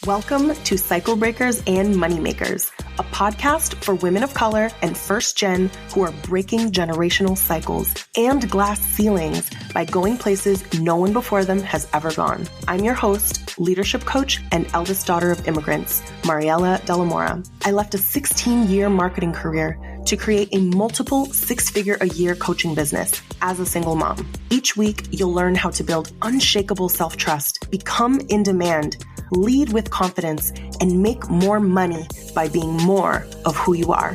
Welcome to Cycle Breakers and Moneymakers, a podcast for women of color and first gen who are breaking generational cycles and glass ceilings by going places no one before them has ever gone. I'm your host, leadership coach, and eldest daughter of immigrants, Mariela Delamora. I left a 16-year marketing career to create a multiple six-figure-a-year coaching business as a single mom. Each week, you'll learn how to build unshakable self-trust, become in demand, lead with confidence, and make more money by being more of who you are.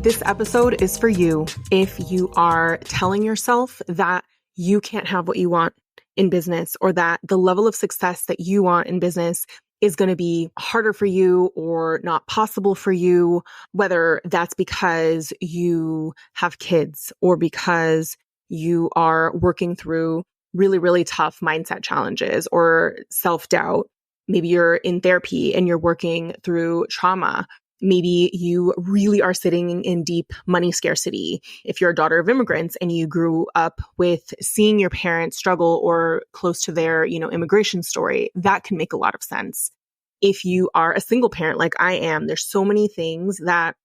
This episode is for you if you are telling yourself that you can't have what you want in business, or that the level of success that you want in business is going to be harder for you or not possible for you, whether that's because you have kids or because you are working through really, really tough mindset challenges or self-doubt. Maybe you're in therapy and you're working through trauma. Maybe you really are sitting in deep money scarcity. If you're a daughter of immigrants and you grew up with seeing your parents struggle or close to their, immigration story, that can make a lot of sense. If you are a single parent like I am, there's so many things that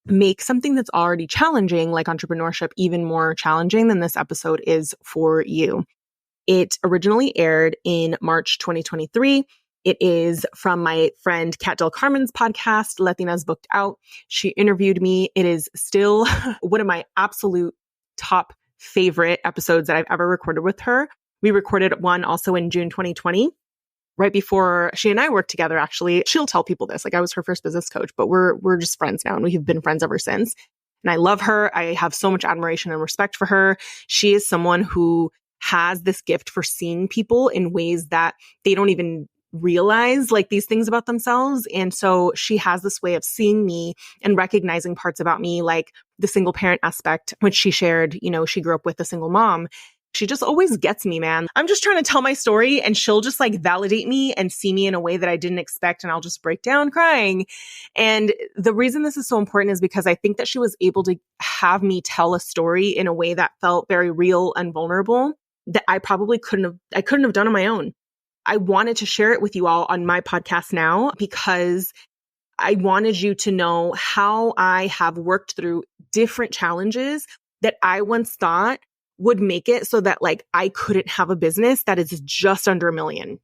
make something that's already challenging, like entrepreneurship, even more challenging than this episode is for you. It originally aired in March 2023. It is from my friend Cat Del Carmen's podcast, Latinas Booked Out. She interviewed me. It is still one of my absolute top favorite episodes that I've ever recorded with her. We recorded one also in June 2020, right before she and I worked together, actually. She'll tell people this, like I was her first business coach, but we're just friends now and we have been friends ever since. And I love her. I have so much admiration and respect for her. She is someone who has this gift for seeing people in ways that they don't even realize, like these things about themselves. And so she has this way of seeing me and recognizing parts about me, like the single parent aspect, which she shared, she grew up with a single mom. She just always gets me, man. I'm just trying to tell my story and she'll just like validate me and see me in a way that I didn't expect. And I'll just break down crying. And the reason this is so important is because I think that she was able to have me tell a story in a way that felt very real and vulnerable that I probably couldn't have done on my own. I wanted to share it with you all on my podcast now because I wanted you to know how I have worked through different challenges that I once thought would make it so that like I couldn't have a business that is just under $1 million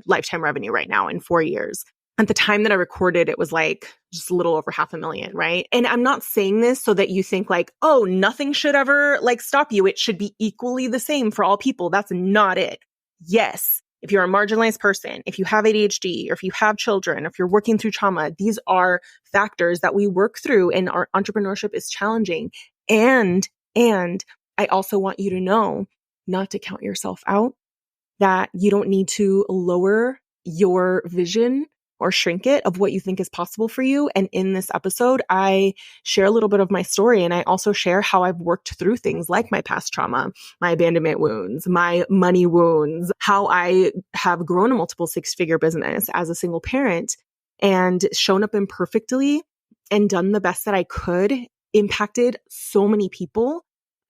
lifetime revenue right now in 4 years. At the time that I recorded, it was like just a little over $500,000, right? And I'm not saying this so that you think like, oh, nothing should ever like stop you. It should be equally the same for all people. That's not it. Yes, if you're a marginalized person, if you have ADHD, or if you have children, or if you're working through trauma, these are factors that we work through and our entrepreneurship is challenging. And I also want you to know not to count yourself out, that you don't need to lower your vision or shrink it of what you think is possible for you. And in this episode, I share a little bit of my story. And I also share how I've worked through things like my past trauma, my abandonment wounds, my money wounds, how I have grown a multiple six-figure business as a single parent and shown up imperfectly and done the best that I could, impacted so many people.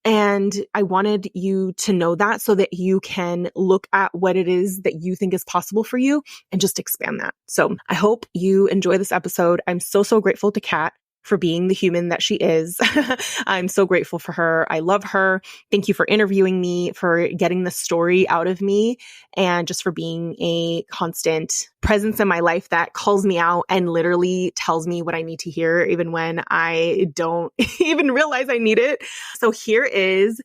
And I wanted you to know that so that you can look at what it is that you think is possible for you and just expand that. So I hope you enjoy this episode. I'm so, so grateful to Kat for being the human that she is. I'm so grateful for her. I love her. Thank you for interviewing me, for getting the story out of me, and just for being a constant presence in my life that calls me out and literally tells me what I need to hear, even when I don't even realize I need it. So here is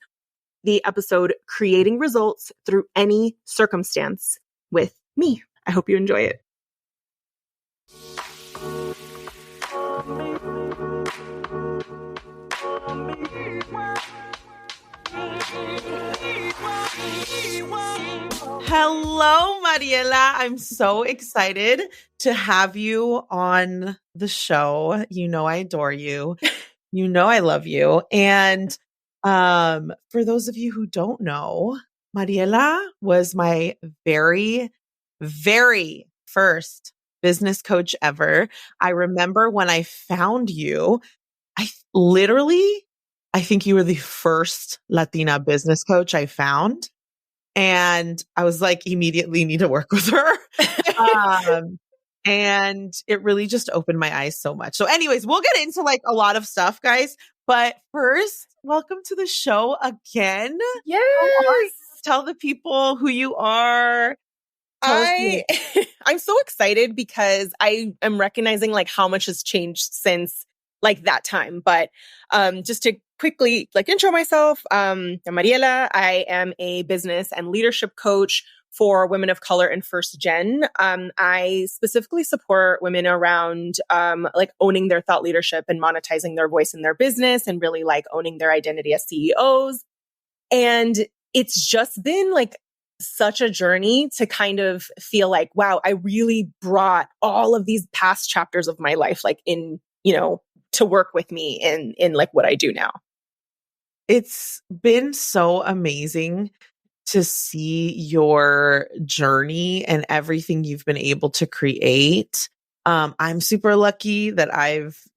the episode, Creating Results Through Any Circumstance, with me. I hope you enjoy it. Hello, Mariela. I'm so excited to have you on the show. You know I adore you. You know I love you. And for those of you who don't know, Mariela was my very, very first business coach ever. I remember when I found you, I think you were the first Latina business coach I found. And I was like, immediately need to work with her. Um, and it really just opened my eyes so much. So anyways, we'll get into like a lot of stuff, guys. But first, welcome to the show again. Yes. How are you? Tell the people who you are. I'm so excited because I am recognizing like how much has changed since like that time. But just to quickly like intro myself, I'm Mariela. I am a business and leadership coach for women of color and first gen. I specifically support women around like owning their thought leadership and monetizing their voice in their business and really like owning their identity as CEOs. And it's just been like such a journey to kind of feel like, wow, I really brought all of these past chapters of my life, like in, to work with me in like what I do now. It's been so amazing to see your journey and everything you've been able to create. I'm super lucky that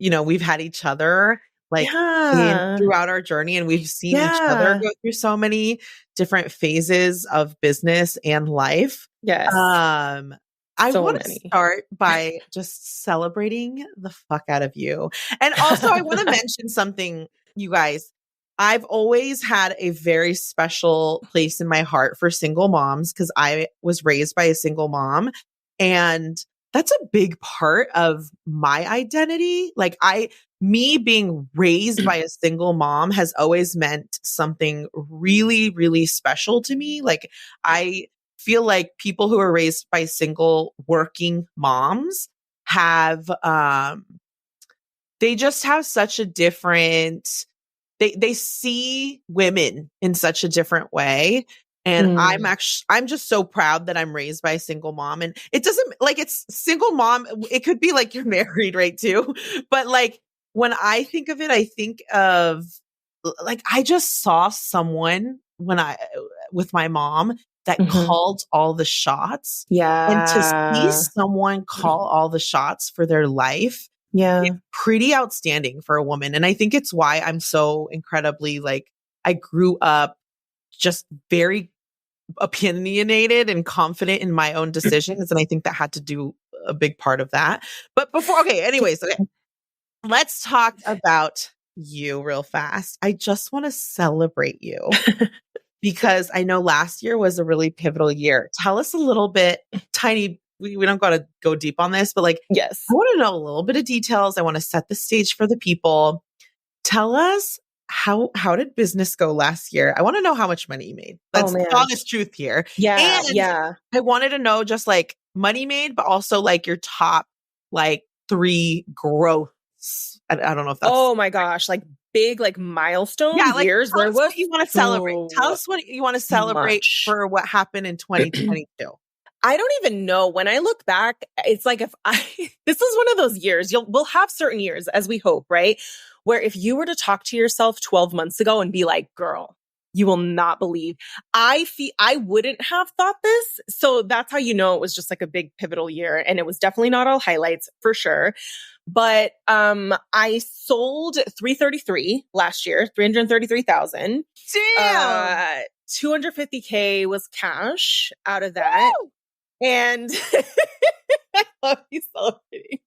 we've had each other like throughout our journey, and we've seen each other go through so many different phases of business and life. Yes. I want to start by just celebrating the fuck out of you. And also I want to mention something, you guys. I've always had a very special place in my heart for single moms because I was raised by a single mom. And that's a big part of my identity. Like me being raised by a single mom has always meant something really, really special to me. Like I feel like people who are raised by single working moms have, they just have such a different, they see women in such a different way. And I'm just so proud that I'm raised by a single mom. And it doesn't like it's single mom. It could be like you're married, right? Too. But like when I think of it, I think of like, I just saw someone with my mom that called all the shots. Yeah. And to see someone call all the shots for their life. Yeah. It's pretty outstanding for a woman. And I think it's why I'm so incredibly like, I grew up just very opinionated and confident in my own decisions. And I think that had to do a big part of that. But anyways, let's talk about you real fast. I just want to celebrate you because I know last year was a really pivotal year. Tell us a little bit, tiny, we don't got to go deep on this, but like, yes, I want to know a little bit of details. I want to set the stage for the people. Tell us how did business go last year? I want to know how much money you made. That's the honest truth here. Yeah. And I wanted to know just like money made, but also like your top like 3 growths. I don't know if that's. Oh my gosh. Like big, like milestone years. Tell us what you want to celebrate. Tell us what you want to celebrate for what happened in 2022. I don't even know. When I look back, it's like this is one of those years, we'll have certain years, as we hope, right? Where if you were to talk to yourself 12 months ago and be like, girl, you will not believe, I wouldn't have thought this. So that's how you know it was just like a big pivotal year. And it was definitely not all highlights for sure. But I sold 333 last year, 333,000. Damn. 250K was cash out of that. Woo! And I love you celebrating.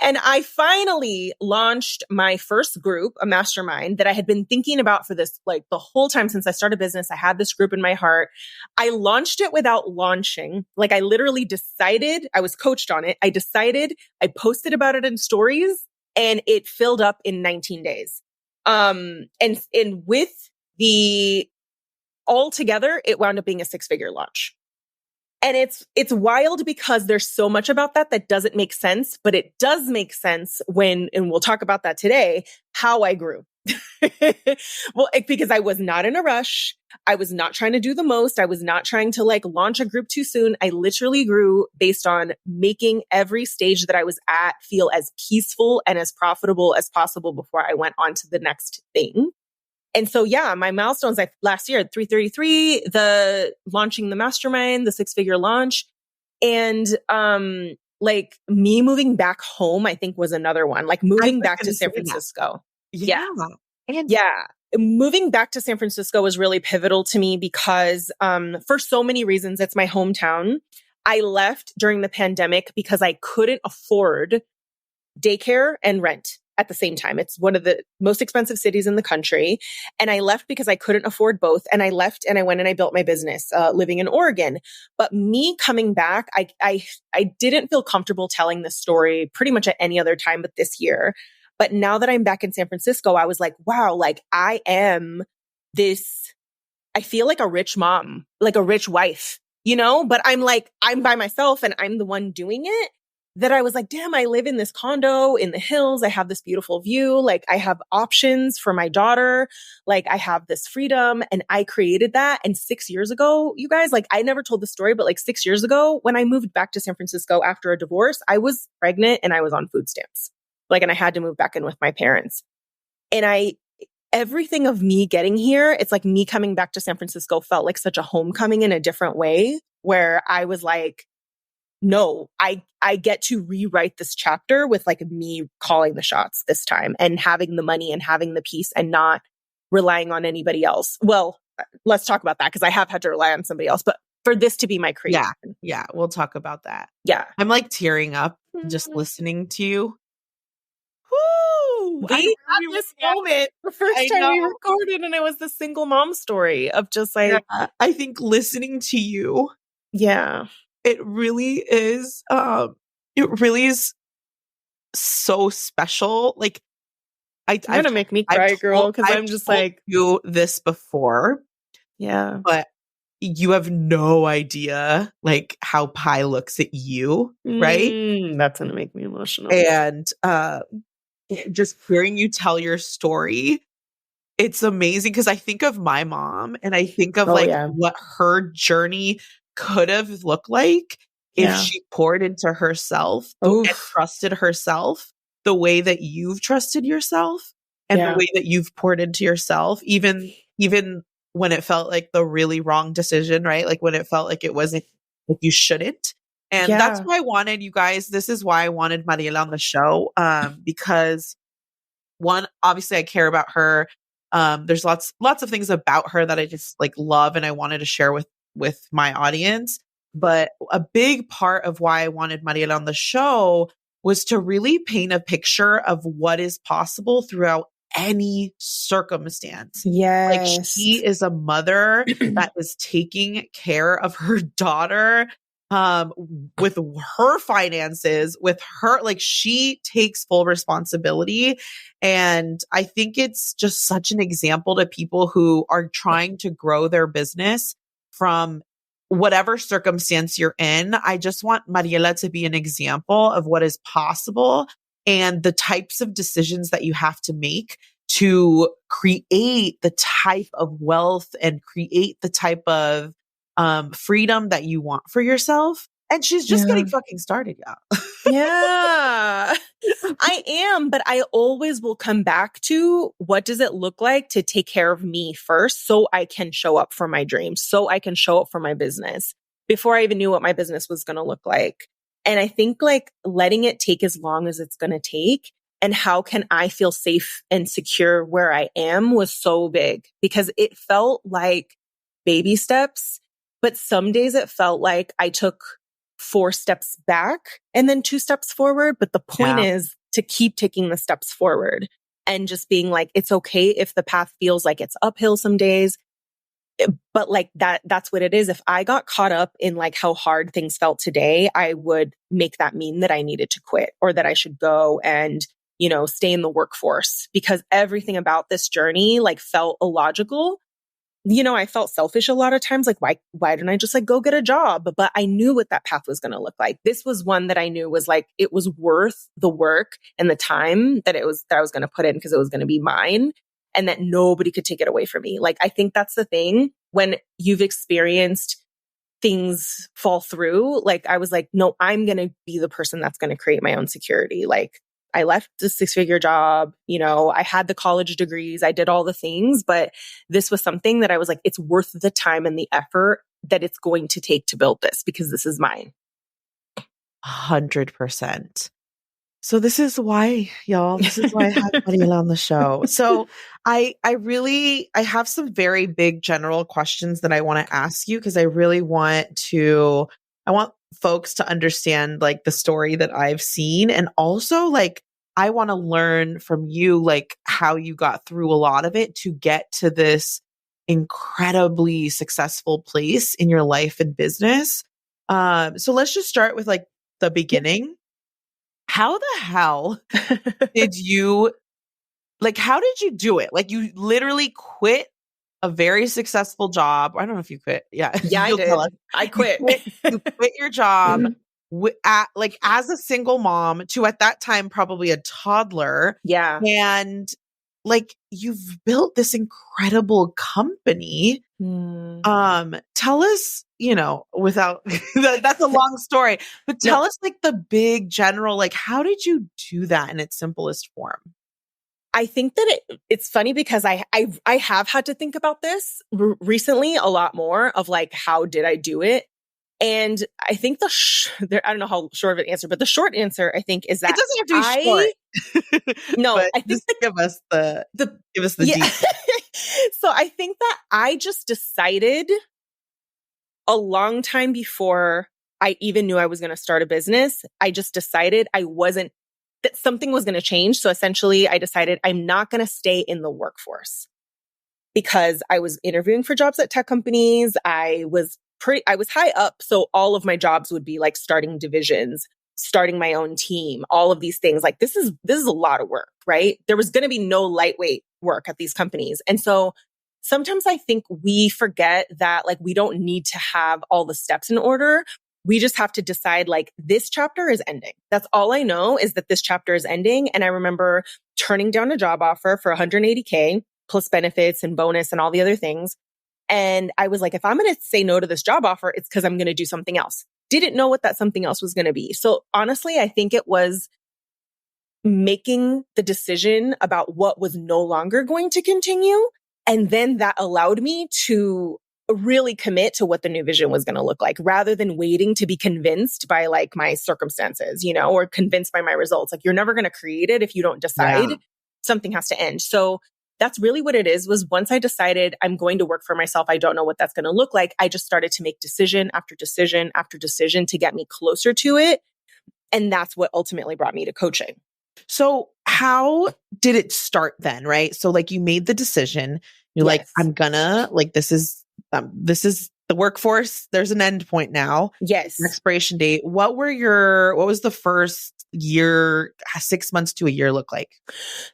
And I finally launched my first group, a mastermind that I had been thinking about for this, like the whole time since I started business. I had this group in my heart. I launched it without launching. Like I literally decided, I was coached on it. I decided, I posted about it in stories and it filled up in 19 days. And with all together, it wound up being a 6-figure launch. And it's wild because there's so much about that doesn't make sense, but it does make sense and we'll talk about that today, how I grew. Well, because I was not in a rush. I was not trying to do the most. I was not trying to like launch a group too soon. I literally grew based on making every stage that I was at feel as peaceful and as profitable as possible before I went on to the next thing. And so, yeah, my milestones like last year, 333, the launching the mastermind, the 6-figure launch. And, like me moving back home, I think was another one, like moving back to San Francisco. Yeah. And yeah. moving back to San Francisco was really pivotal to me because for so many reasons, it's my hometown. I left during the pandemic because I couldn't afford daycare and rent at the same time. It's one of the most expensive cities in the country. And I left because I couldn't afford both. And I left and I went and I built my business living in Oregon. But me coming back, I didn't feel comfortable telling this story pretty much at any other time but this year. But now that I'm back in San Francisco, I was like, wow, like I am this, I feel like a rich mom, like a rich wife, you know, but I'm like, I'm by myself and I'm the one doing it. That I was like, damn, I live in this condo in the hills. I have this beautiful view. Like I have options for my daughter. Like I have this freedom and I created that. And 6 years ago, you guys, like I never told the story, but like 6 years ago, when I moved back to San Francisco after a divorce, I was pregnant and I was on food stamps. Like, and I had to move back in with my parents. And everything of me getting here, it's like me coming back to San Francisco felt like such a homecoming in a different way where I was like, no, I get to rewrite this chapter with like me calling the shots this time and having the money and having the peace and not relying on anybody else. Well, let's talk about that because I have had to rely on somebody else, but for this to be my creation. Yeah. We'll talk about that. Yeah. I'm like tearing up just listening to you. Woo! We had this moment the first time we recorded and it was the single mom story of just like, I think listening to you. Yeah. It really is so special. Like you're gonna make me cry, girl, because I'm just like you this before. Yeah. But you have no idea like how Pi looks at you, right? That's gonna make me emotional. And just hearing you tell your story, it's amazing because I think of my mom and I think of what her journey could have looked like if she poured into herself and trusted herself the way that you've trusted yourself and the way that you've poured into yourself, even when it felt like the really wrong decision, right? Like when it felt like it wasn't, like you shouldn't. And that's why I wanted you guys, this is why I wanted Mariela on the show, because one, obviously I care about her. There's lots of things about her that I just like love and I wanted to share with my audience. But a big part of why I wanted Mariela on the show was to really paint a picture of what is possible throughout any circumstance. Yes. Like she is a mother that is taking care of her daughter, with her finances, with her, like she takes full responsibility. And I think it's just such an example to people who are trying to grow their business from whatever circumstance you're in. I just want Mariela to be an example of what is possible and the types of decisions that you have to make to create the type of wealth and create the type of freedom that you want for yourself. And she's just getting fucking started, y'all. Yeah, I am. But I always will come back to what does it look like to take care of me first so I can show up for my dreams, so I can show up for my business before I even knew what my business was going to look like. And I think like letting it take as long as it's going to take and how can I feel safe and secure where I am was so big because it felt like baby steps. But some days it felt like I took 4 steps back and then 2 steps forward. But the point is to keep taking the steps forward and just being like, it's okay if the path feels like it's uphill some days. But like that's what it is. If I got caught up in like how hard things felt today, I would make that mean that I needed to quit or that I should go and, you know, stay in the workforce because everything about this journey like felt illogical. You know, I felt selfish a lot of times. Like, why didn't I just like go get a job? But I knew what that path was going to look like. This was one that I knew was like, it was worth the work and the time that I was going to put in because it was going to be mine and that nobody could take it away from me. Like, I think that's the thing when you've experienced things fall through. Like, I was like, no, I'm going to be the person that's going to create my own security. Like, I left the 6-figure job, you know, I had the college degrees, I did all the things, but this was something that I was like, it's worth the time and the effort that it's going to take to build this because this is mine. 100%. So this is why, y'all, this is why I have Mariela on the show. So I have some very big general questions that I want to ask you because I want folks to understand like the story that I've seen. And also like, I want to learn from you, like how you got through a lot of it to get to this incredibly successful place in your life and business. So let's just start with like the beginning. How the hell did you how did you do it? Like you literally quit a very successful job. I don't know if you quit. Yeah. Yeah, I You'll tell did. us. I quit. You quit your job as a single mom to at that time probably a toddler. Yeah. And like you've built this incredible company. Tell us, without that's a long story, but tell us like the big general, like how did you do that in its simplest form? I think that it's funny because I have had to think about this recently a lot more of like, how did I do it? And I think I don't know how short of an answer, but the short answer I think is that it doesn't have to be short. No, but I think just give us the details. So I think that I just decided a long time before I even knew I was going to start a business. I just decided that something was going to change. So essentially I decided I'm not going to stay in the workforce because I was interviewing for jobs at tech companies. I was high up. So all of my jobs would be like starting divisions, starting my own team, all of these things. Like this is a lot of work, right? There was going to be no lightweight work at these companies. And so sometimes I think we forget that like we don't need to have all the steps in order. We just have to decide like this chapter is ending. That's all I know is that this chapter is ending. And I remember turning down a job offer for 180K plus benefits and bonus and all the other things. And I was like, if I'm going to say no to this job offer, it's because I'm going to do something else. Didn't know what that something else was going to be. So honestly, I think it was making the decision about what was no longer going to continue. And then that allowed me to really commit to what the new vision was going to look like rather than waiting to be convinced by like my circumstances, or convinced by my results. Like you're never going to create it if you don't decide something has to end. So that's really what it is, was once I decided I'm going to work for myself, I don't know what that's going to look like. I just started to make decision after decision after decision to get me closer to it. And that's what ultimately brought me to coaching. So how did it start then? Right. So like you made the decision, you're like, I'm gonna like, this is the workforce. There's an end point now. Yes. Expiration date. What was the first year, 6 months to a year look like?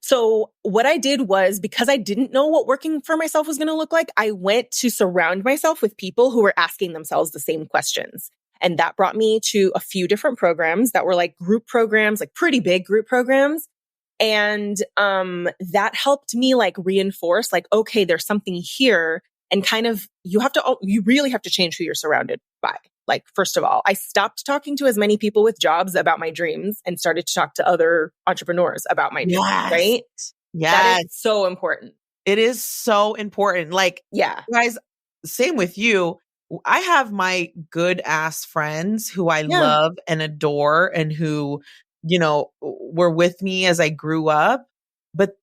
So what I did was, because I didn't know what working for myself was going to look like, I went to surround myself with people who were asking themselves the same questions. And that brought me to a few different programs that were like group programs, like pretty big group programs. And that helped me like reinforce like, okay, there's something here. And kind of, you really have to change who you're surrounded by. Like, first of all, I stopped talking to as many people with jobs about my dreams and started to talk to other entrepreneurs about my dreams, right? Yes. That is so important. It is so important. Like, guys, same with you. I have my good ass friends who I love and adore and who, were with me as I grew up. But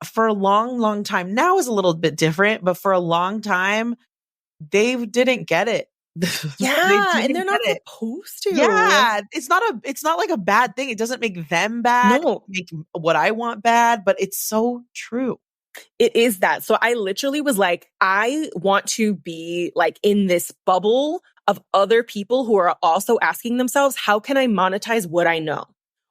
for a long, long time, now is a little bit different, but for a long time, they didn't get it. And they're not supposed to. Yeah, it's not like a bad thing. It doesn't make them bad. No. It make what I want bad, but it's so true. It is that. So I literally was like, I want to be like in this bubble of other people who are also asking themselves, how can I monetize what I know?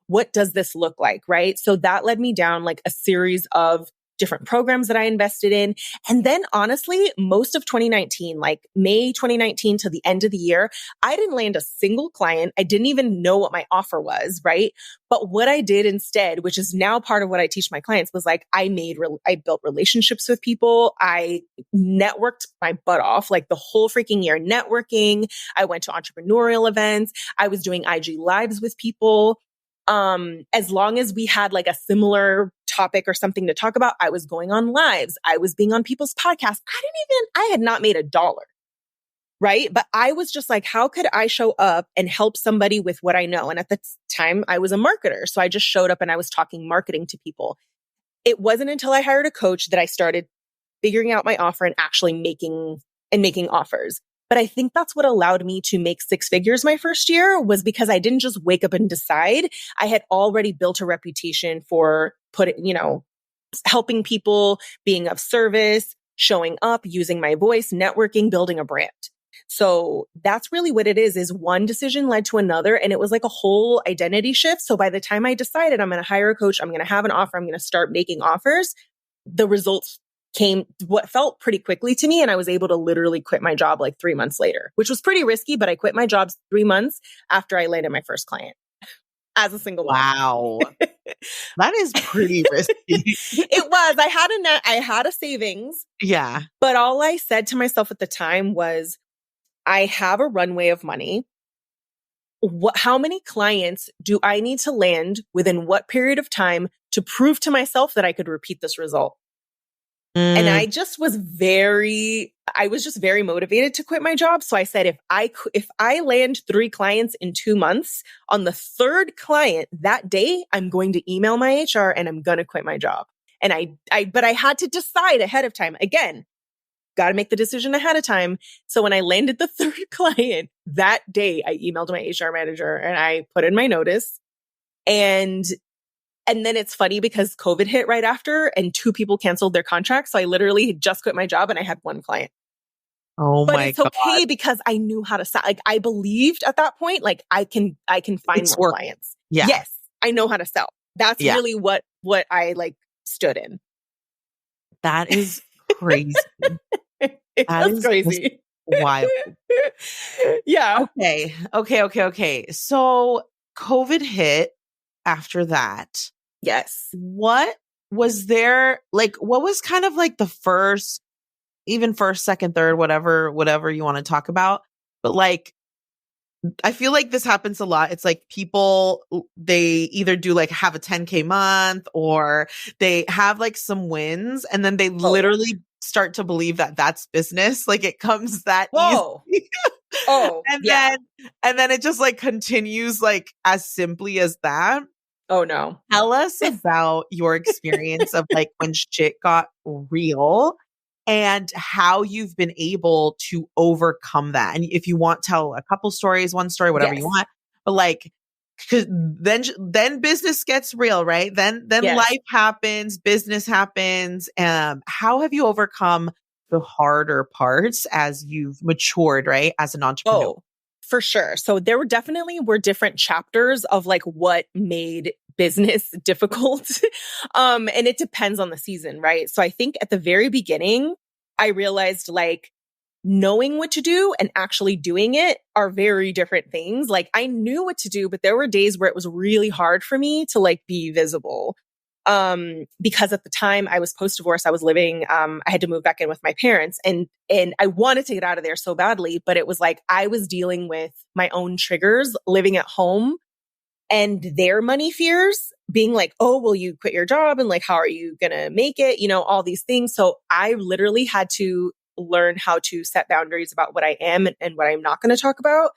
What does this look like? Right. So that led me down like a series of different programs that I invested in. And then honestly, most of 2019, like May 2019 to the end of the year, I didn't land a single client. I didn't even know what my offer was, right? But what I did instead, which is now part of what I teach my clients, was like I built relationships with people. I networked my butt off like the whole freaking year networking. I went to entrepreneurial events. I was doing IG lives with people. As long as we had like a similar topic or something to talk about, I was going on lives. I was being on people's podcasts. I had not made $1. Right. But I was just like, how could I show up and help somebody with what I know? And at the time I was a marketer. So I just showed up and I was talking marketing to people. It wasn't until I hired a coach that I started figuring out my offer and actually making offers. But I think that's what allowed me to make six figures my first year, was because I didn't just wake up and decide. I had already built a reputation for helping people, being of service, showing up, using my voice, networking, building a brand. So that's really what it is one decision led to another. And it was like a whole identity shift. So by the time I decided I'm going to hire a coach, I'm going to have an offer, I'm going to start making offers, the results came what felt pretty quickly to me. And I was able to literally quit my job like 3 months later, which was pretty risky, but I quit my job 3 months after I landed my first client as a single mom. Wow. That is pretty risky. It was. I had a savings. Yeah. But all I said to myself at the time was, I have a runway of money. How many clients do I need to land within what period of time to prove to myself that I could repeat this result? And I was just very motivated to quit my job. So I said, if I land 3 clients in 2 months, on the third client that day, I'm going to email my HR and I'm going to quit my job. And but I had to decide ahead of time. Again, got to make the decision ahead of time. So when I landed the third client that day, I emailed my HR manager and I put in my notice. And then it's funny because COVID hit right after and 2 people canceled their contracts. So I literally had just quit my job and I had 1 client. Oh, but my it's God. okay because I knew how to sell. Like I believed at that point, like I can find more clients. Yeah. Yes, I know how to sell. That's really what I like stood in. That is crazy. That's crazy. Wild. Yeah. Okay. So COVID hit after that. Yes. What was there, like, what was kind of like the first, second, third, whatever you want to talk about. But like, I feel like this happens a lot. It's like people, they either do like have a 10K month or they have like some wins and then they literally start to believe that that's business. Like it comes that easy. And then it just like continues like as simply as that. Oh no. Tell us about your experience of like when shit got real and how you've been able to overcome that. And if you want, tell a couple stories, one story, whatever you want, but like, 'cause then business gets real, right? Then life happens, business happens. How have you overcome the harder parts as you've matured, right? As an entrepreneur? Oh, for sure. So there were different chapters of like what made business difficult. And it depends on the season, right? So I think at the very beginning, I realized like knowing what to do and actually doing it are very different things. Like I knew what to do, but there were days where it was really hard for me to like be visible. Because at the time I was post-divorce, I was living, I had to move back in with my parents and I wanted to get out of there so badly, but it was like, I was dealing with my own triggers living at home and their money fears being like, oh, will you quit your job? And like, how are you going to make it? You know, all these things. So I literally had to learn how to set boundaries about what I am and what I'm not going to talk about.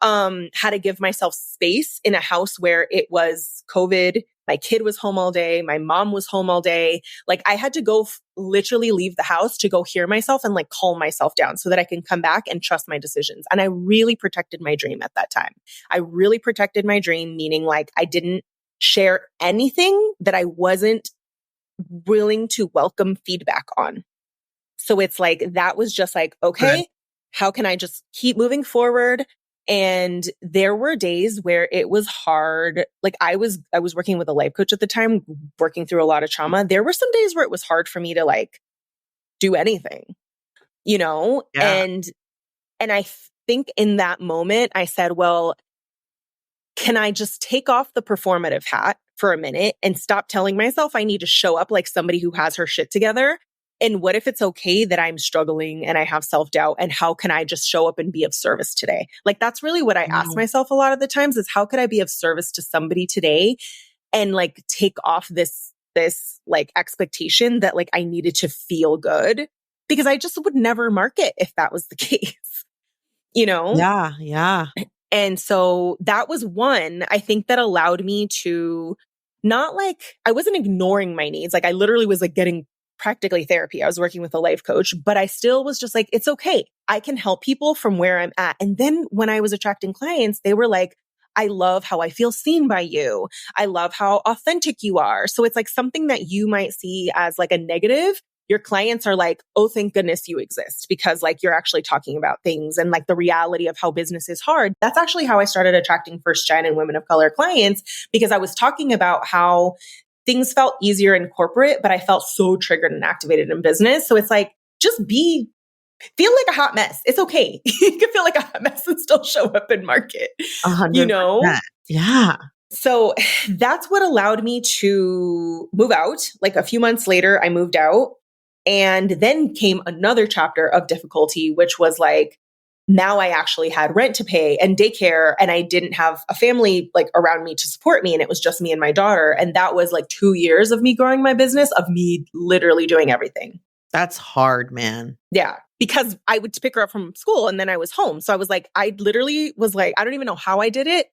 How to give myself space in a house where it was COVID. My kid was home all day. My mom was home all day. Like I had to go literally leave the house to go hear myself and like calm myself down so that I can come back and trust my decisions. And I really protected my dream at that time. I really protected my dream, meaning like I didn't share anything that I wasn't willing to welcome feedback on. So it's like, that was just like, okay, how can I just keep moving forward? And there were days where it was hard. Like I was working with a life coach at the time, working through a lot of trauma. There were some days where it was hard for me to like do anything, you know? Yeah. And I think in that moment I said, well, can I just take off the performative hat for a minute and stop telling myself I need to show up like somebody who has her shit together? And what if it's okay that I'm struggling and I have self-doubt? And how can I just show up and be of service today? Like, that's really what I ask myself a lot of the times is how could I be of service to somebody today and like take off this like expectation that like I needed to feel good because I just would never market if that was the case. you know? Yeah. Yeah. And so that was one, I think, that allowed me to not like, I wasn't ignoring my needs. Like I literally was like getting practically therapy. I was working with a life coach, but I still was just like, it's okay. I can help people from where I'm at. And then when I was attracting clients, they were like, I love how I feel seen by you. I love how authentic you are. So it's like something that you might see as like a negative. Your clients are like, oh, thank goodness you exist, because like you're actually talking about things and like the reality of how business is hard. That's actually how I started attracting first gen and women of color clients, because I was talking about how things felt easier in corporate, but I felt so triggered and activated in business. So it's like, just feel like a hot mess. It's okay. You can feel like a hot mess and still show up in market, 100%. Yeah. So that's what allowed me to move out. Like a few months later, I moved out. And then came another chapter of difficulty, which was like, now I actually had rent to pay and daycare, and I didn't have a family like around me to support me. And it was just me and my daughter. And that was like 2 years of me growing my business, of me literally doing everything. That's hard, man. Yeah. Because I would pick her up from school and then I was home. So I was like, I literally was like, I don't even know how I did it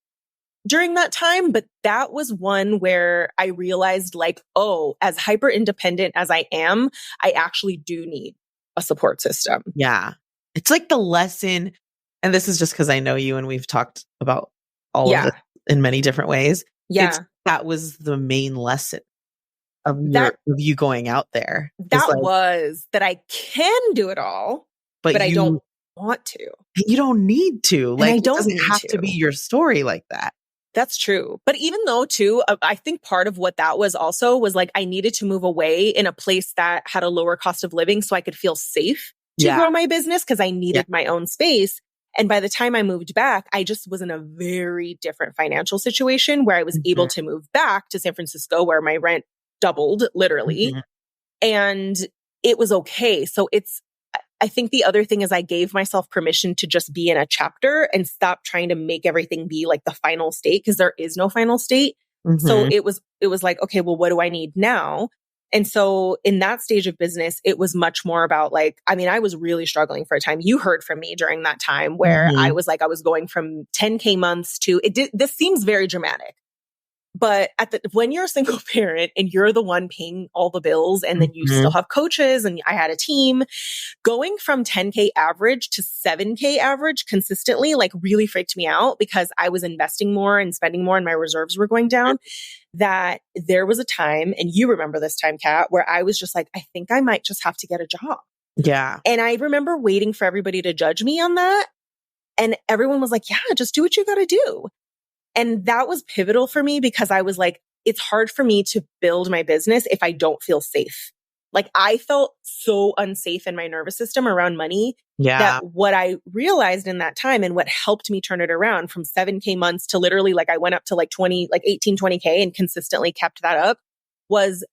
during that time, but that was one where I realized like, oh, as hyper independent as I am, I actually do need a support system. Yeah. It's like the lesson, and this is just because I know you and we've talked about all of this in many different ways. Yeah. That was the main lesson of you going out there. That like, was that I can do it all, but I don't want to. You don't need to. Like, it doesn't have to be your story like that. That's true. But even though too, I think part of what that was also was like, I needed to move away in a place that had a lower cost of living so I could feel safe to grow my business, because I needed my own space. And by the time I moved back, I just was in a very different financial situation where I was able to move back to San Francisco, where my rent doubled literally. And it was okay. So I think the other thing is I gave myself permission to just be in a chapter and stop trying to make everything be like the final state, because there is no final state. So it was like, okay, well, what do I need now? And so in that stage of business, it was much more about like, I mean, I was really struggling for a time. You heard from me during that time where I was like, I was going from 10K months to this seems very dramatic. But when you're a single parent and you're the one paying all the bills, and then you still have coaches, and I had a team, going from 10K average to 7K average consistently, like really freaked me out, because I was investing more and spending more and my reserves were going down. That there was a time, and you remember this time, Kat, where I was just like, I think I might just have to get a job. Yeah. And I remember waiting for everybody to judge me on that. And everyone was like, yeah, just do what you got to do. And that was pivotal for me, because I was like, it's hard for me to build my business if I don't feel safe. Like I felt so unsafe in my nervous system around money. That what I realized in that time, and what helped me turn it around from 7K months to literally like I went up to like 18, 20K and consistently kept that up, was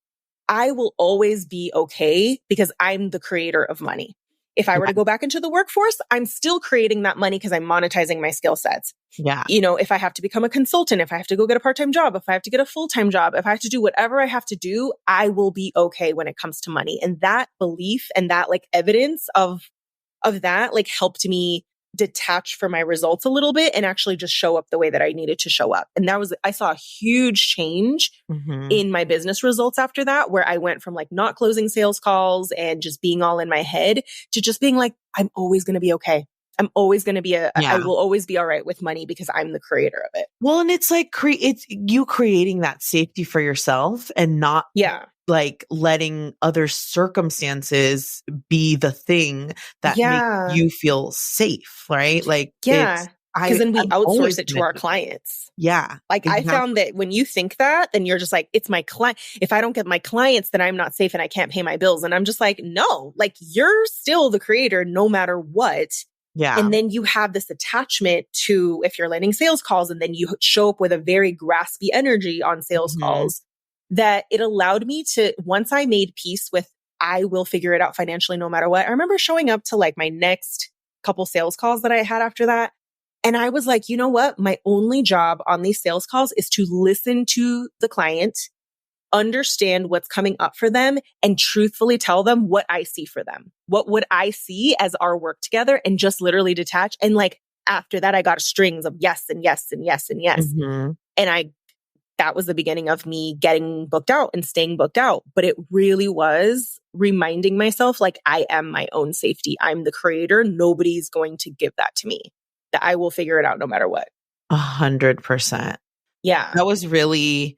I will always be okay because I'm the creator of money. If I were to go back into the workforce, I'm still creating that money because I'm monetizing my skill sets. Yeah. You know, if I have to become a consultant, if I have to go get a part-time job, if I have to get a full-time job, if I have to do whatever I have to do, I will be okay when it comes to money. And that belief and that like evidence of that like helped me detach from my results a little bit and actually just show up the way that I needed to show up. And I saw a huge change in my business results after that, where I went from like not closing sales calls and just being all in my head to just being like, I'm always going to be okay. I'm always going to be I will always be all right with money because I'm the creator of it. Well, and it's like, it's you creating that safety for yourself and not like letting other circumstances be the thing that makes you feel safe. Right. Like, because then we outsource it to our clients. Yeah. Like exactly. I found that when you think that, then you're just like, it's my client. If I don't get my clients, then I'm not safe and I can't pay my bills. And I'm just like, no, like you're still the creator no matter what. Yeah. And then you have this attachment to, if you're landing sales calls, and then you show up with a very graspy energy on sales calls, that it allowed me to, once I made peace with, I will figure it out financially no matter what. I remember showing up to like my next couple sales calls that I had after that. And I was like, you know what? My only job on these sales calls is to listen to the client understand what's coming up for them and truthfully tell them what I see for them. What would I see as our work together, and just literally detach. And like, after that, I got strings of yes and yes and yes and yes. Mm-hmm. And that was the beginning of me getting booked out and staying booked out. But it really was reminding myself, like, I am my own safety. I'm the creator. Nobody's going to give that to me. That I will figure it out no matter what. 100%. Yeah. That was really,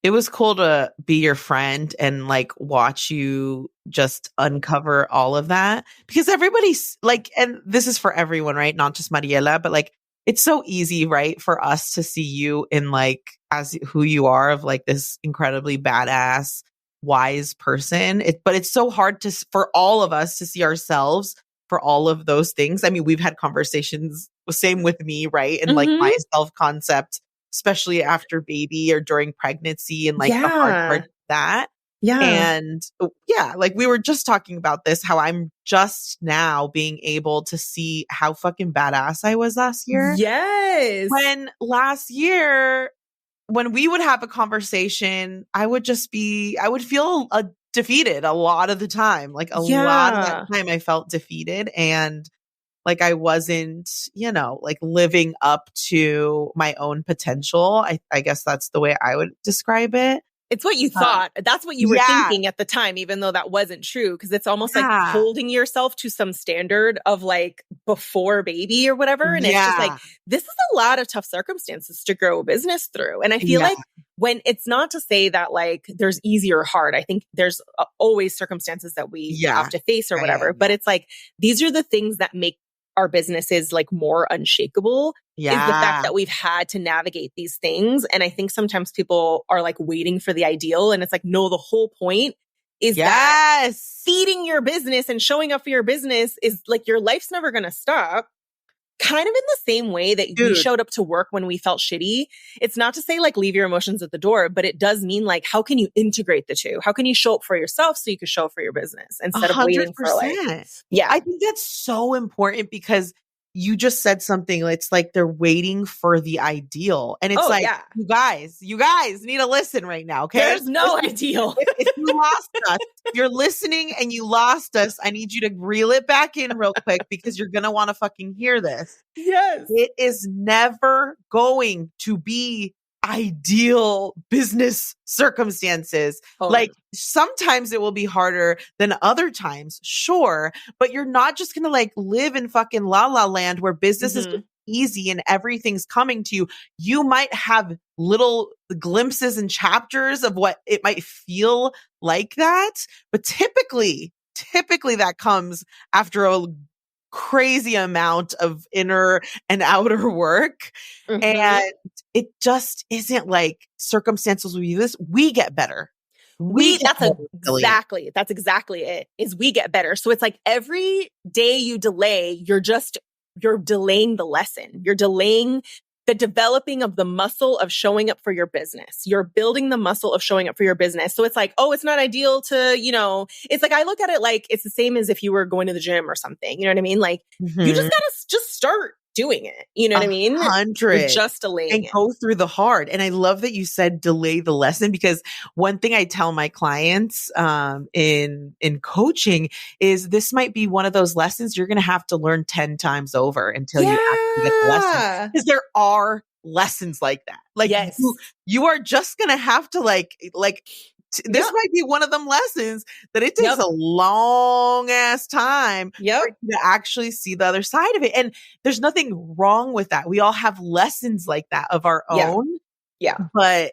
it was cool to be your friend and like watch you just uncover all of that, because everybody's like, and this is for everyone, right? Not just Mariela, but like, it's so easy, right, for us to see you in like, as who you are, of like this incredibly badass, wise person. But it's so hard for all of us to see ourselves for all of those things. I mean, we've had conversations, same with me, right? And like my self-concept, especially after baby or during pregnancy, and like the hard part of that. Yeah. And yeah, like we were just talking about this, how I'm just now being able to see how fucking badass I was last year. Yes. When last year, when we would have a conversation, I would feel defeated a lot of the time. Like a lot of that time I felt defeated, and like I wasn't, like living up to my own potential. I guess that's the way I would describe it. It's what you thought. That's what you were thinking at the time, even though that wasn't true. Because it's almost like holding yourself to some standard of like before baby or whatever. And it's just like, this is a lot of tough circumstances to grow a business through. And I feel like when it's not to say that like there's easy or hard. I think there's always circumstances that we have to face or whatever. But it's like, these are the things that make our businesses like more unshakable, is the fact that we've had to navigate these things. And I think sometimes people are like waiting for the ideal, and it's like, no, the whole point is that feeding your business and showing up for your business is like, your life's never going to stop. Kind of in the same way that we showed up to work when we felt shitty. It's not to say like leave your emotions at the door, but it does mean like, how can you integrate the two? How can you show up for yourself so you can show up for your business instead 100%. Of waiting for like, I think that's so important, because you just said something. It's like they're waiting for the ideal. And it's you guys need to listen right now. Okay. There's no ideal. If you lost us, if you're listening and you lost us, I need you to reel it back in real quick, because you're going to want to fucking hear this. Yes. It is never going to be ideal business circumstances. Like sometimes it will be harder than other times, sure, but you're not just going to like live in fucking la la land where business is easy and everything's coming to you. You might have little glimpses and chapters of what it might feel like that, but typically that comes after a crazy amount of inner and outer work. And it just isn't like circumstances will be this. We get better. That's exactly it, is we get better. So it's like every day you delay, you're delaying the lesson. You're delaying the developing of the muscle of showing up for your business. You're building the muscle of showing up for your business. So it's like, oh, it's not ideal to, it's like, I look at it like it's the same as if you were going to the gym or something. You know what I mean? Like you just gotta just start doing it. You know what I mean? 100. You're just delaying and it. Go through the hard. And I love that you said delay the lesson, because one thing I tell my clients in coaching is this might be one of those lessons you're going to have to learn 10 times over until you actually get the lesson. Because there are lessons like that. Like you are just going to have to this might be one of them lessons that it takes a long ass time for you to actually see the other side of it. And there's nothing wrong with that. We all have lessons like that of our own. Yeah. But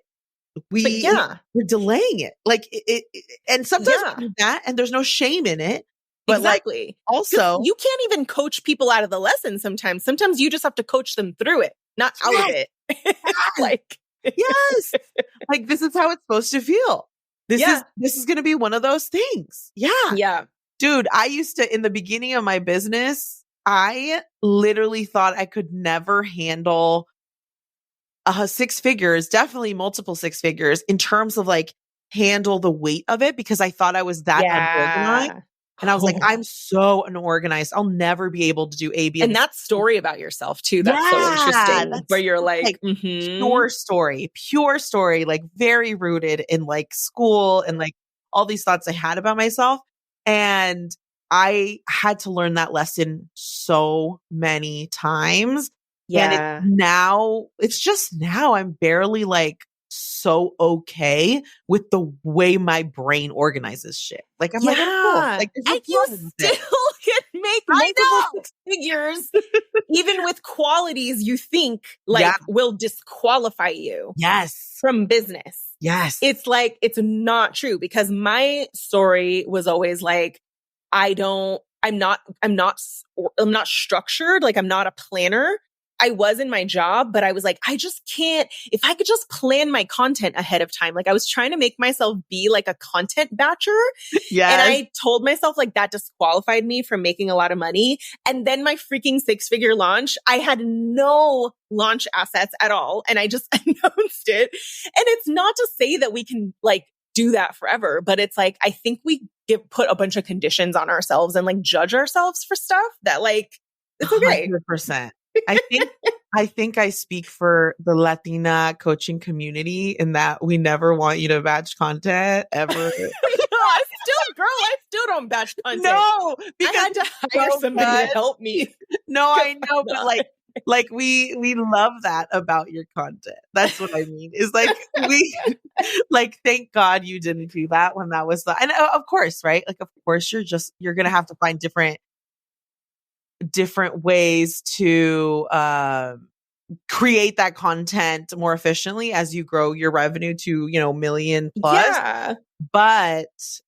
we're delaying it. Like it and sometimes we do that, and there's no shame in it. But exactly. Like, also, you can't even coach people out of the lesson sometimes. Sometimes you just have to coach them through it, not out of it. Like like this is how it's supposed to feel. This is going to be one of those things. Yeah. Dude, I used to, in the beginning of my business, I literally thought I could never handle 6 figures, definitely multiple 6 figures, in terms of like handle the weight of it, because I thought I was that unorganized. And I was like, I'm so unorganized. I'll never be able to do A, B, and that story about yourself too. That's so interesting. Where you're like pure story, like very rooted in like school and like all these thoughts I had about myself. And I had to learn that lesson so many times. Yeah. And it's just now I'm barely like so okay with the way my brain organizes shit. Like I'm like, I'm cool. Like there's no and you problem still can make multiple six figures, even with qualities you think like will disqualify you. Yes. From business. Yes. It's like, it's not true, because my story was always like, I'm not structured. Like I'm not a planner. I was in my job, but I was like, I just can't, if I could just plan my content ahead of time. Like I was trying to make myself be like a content batcher. Yes. And I told myself like that disqualified me from making a lot of money. And then my freaking 6-figure launch, I had no launch assets at all. And I just announced it. And it's not to say that we can like do that forever, but it's like, I think we put a bunch of conditions on ourselves and like judge ourselves for stuff that like, it's okay. 100%. I think I speak for the Latina coaching community in that we never want you to batch content ever. I still don't batch content. No, because I had to hire somebody to help me. No, I know, but like we love that about your content. That's what I mean. Is like we like thank God you didn't do that when that was and of course, right? Like of course you're gonna have to find different ways to create that content more efficiently as you grow your revenue to, million plus. Yeah. But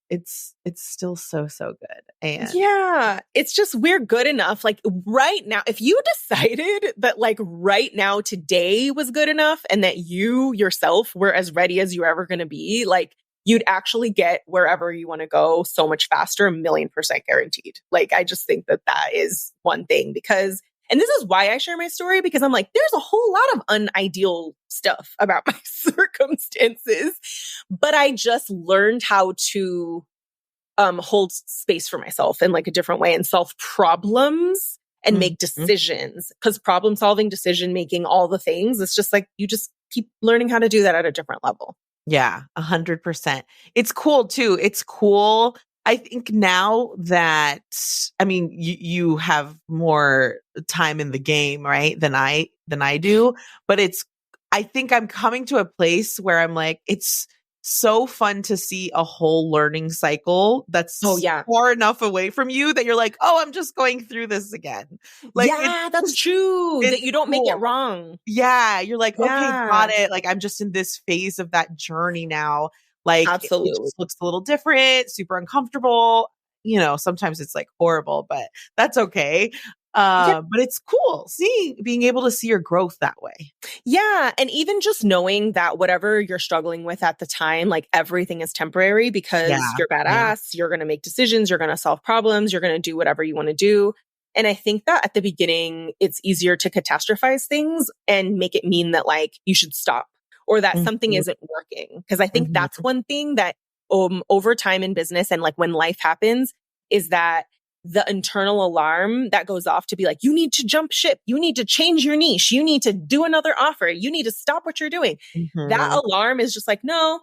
it's still so good. And yeah, it's just, we're good enough. Like right now, if you decided that like right now, today was good enough and that you yourself were as ready as you're ever going to be, like you'd actually get wherever you want to go so much faster, 1,000,000% guaranteed. Like, I just think that is one thing because, and this is why I share my story, because I'm like, there's a whole lot of unideal stuff about my circumstances, but I just learned how to hold space for myself in like a different way and solve problems and make decisions, because problem solving, decision making, all the things, it's just like, you just keep learning how to do that at a different level. Yeah, 100%. It's cool too. It's cool. I think now that, I mean, you have more time in the game, right? Than I do, but I think I'm coming to a place where I'm like, it's so fun to see a whole learning cycle that's far enough away from you that you're like, oh, I'm just going through this again. Like, yeah, that's true. That you don't make it wrong. Yeah. You're like, okay, got it. Like, I'm just in this phase of that journey now. Like, absolutely. It just looks a little different, super uncomfortable. Sometimes it's like horrible, but that's okay. But it's cool being able to see your growth that way. Yeah. And even just knowing that whatever you're struggling with at the time, like everything is temporary because you're badass, you're going to make decisions, you're going to solve problems, you're going to do whatever you want to do. And I think that at the beginning, it's easier to catastrophize things and make it mean that like you should stop or that something isn't working. Because I think that's one thing that over time in business and like when life happens is that the internal alarm that goes off to be like, you need to jump ship. You need to change your niche. You need to do another offer. You need to stop what you're doing. That alarm is just like, no,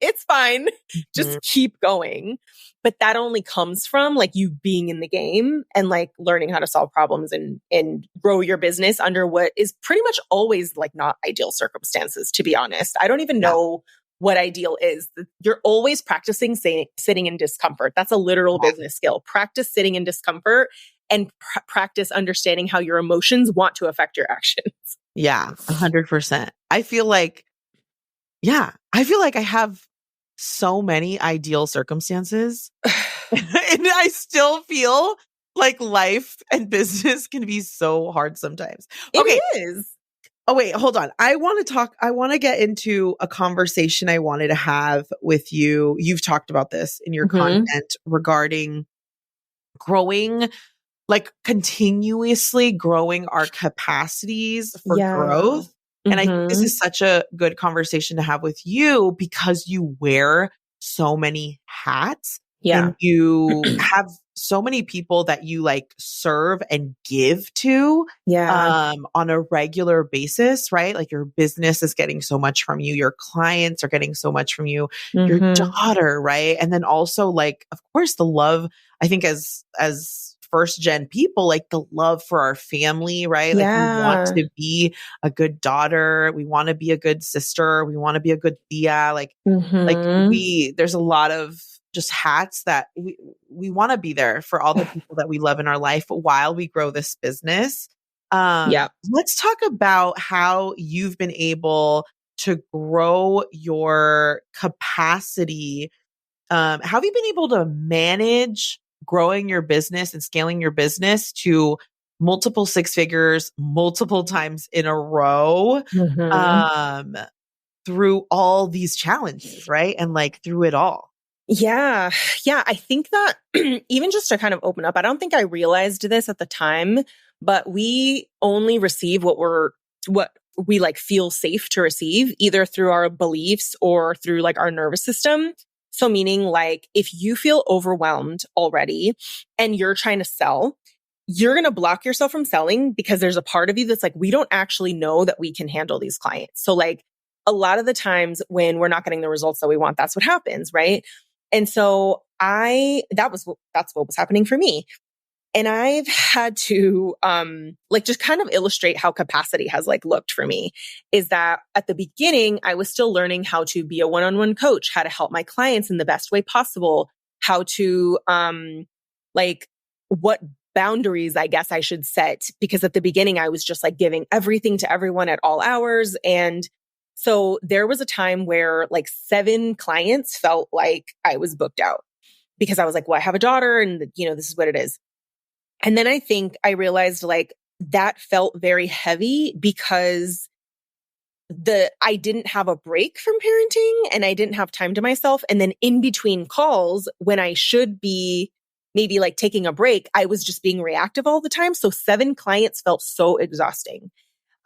it's fine. Just keep going. But that only comes from like you being in the game and like learning how to solve problems and grow your business under what is pretty much always like not ideal circumstances, to be honest. I don't even know what ideal is. You're always practicing sitting in discomfort. That's a literal business skill. Practice sitting in discomfort and practice understanding how your emotions want to affect your actions. Yeah, 100%. I feel like I have so many ideal circumstances and I still feel like life and business can be so hard sometimes. Okay. It is. Oh, wait, hold on. I want to get into a conversation I wanted to have with you. You've talked about this in your content regarding growing, like continuously growing our capacities for growth. And I think this is such a good conversation to have with you because you wear so many hats. and you have so many people that you like serve and give to on a regular basis, right? Like your business is getting so much from you. Your clients are getting so much from you, your daughter, right? And then also like, of course, the love, I think as first gen people, like the love for our family, right? Like we want to be a good daughter. We want to be a good sister. We want to be a good tia. Like there's a lot of just hats that we want to be there for all the people that we love in our life while we grow this business. Let's talk about how you've been able to grow your capacity. How have you been able to manage growing your business and scaling your business to multiple six figures, multiple times in a row, through all these challenges, right? And like through it all. Yeah. I think that even just to kind of open up, I don't think I realized this at the time, but we only receive what we like feel safe to receive, either through our beliefs or through like our nervous system. So meaning like if you feel overwhelmed already and you're trying to sell, you're going to block yourself from selling because there's a part of you that's like, we don't actually know that we can handle these clients. So like a lot of the times when we're not getting the results that we want, that's what happens, right? And so that's what was happening for me. And I've had to, like just kind of illustrate how capacity has like looked for me is that at the beginning, I was still learning how to be a one-on-one coach, how to help my clients in the best way possible, how to, like what boundaries, I guess I should set, because at the beginning I was just like giving everything to everyone at all hours. And so there was a time where like 7 clients felt like I was booked out because I was like, well, I have a daughter and this is what it is. And then I think I realized like that felt very heavy because I didn't have a break from parenting and I didn't have time to myself. And then in between calls, when I should be maybe like taking a break, I was just being reactive all the time. So 7 clients felt so exhausting.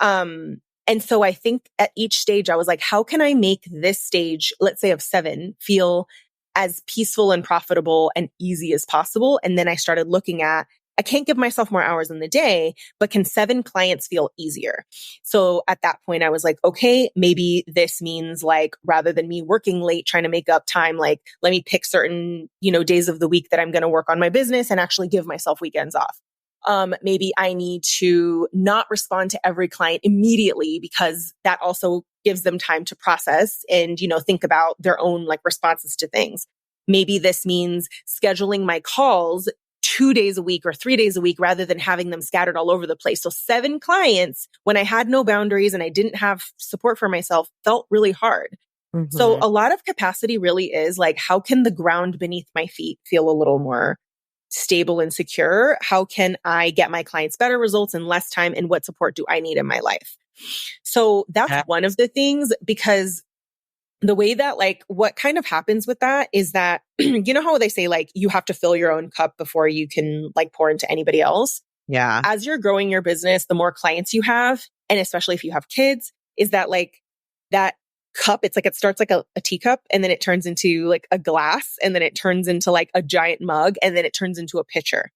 And so I think at each stage, I was like, how can I make this stage, let's say of 7, feel as peaceful and profitable and easy as possible? And then I started looking at, I can't give myself more hours in the day, but can 7 clients feel easier? So at that point, I was like, okay, maybe this means like, rather than me working late, trying to make up time, like, let me pick certain, days of the week that I'm going to work on my business and actually give myself weekends off. Maybe I need to not respond to every client immediately because that also gives them time to process and, think about their own like responses to things. Maybe this means scheduling my calls 2 days a week or 3 days a week rather than having them scattered all over the place. So 7 clients when I had no boundaries and I didn't have support for myself felt really hard. So a lot of capacity really is like, how can the ground beneath my feet feel a little more stable and secure? How can I get my clients better results in less time? And what support do I need in my life? So that's one of the things, because the way that like what kind of happens with that is that, you know how they say like you have to fill your own cup before you can like pour into anybody else? Yeah. As you're growing your business, the more clients you have, and especially if you have kids, is that like that cup, it's like it starts like a teacup and then it turns into like a glass and then it turns into like a giant mug and then it turns into a pitcher.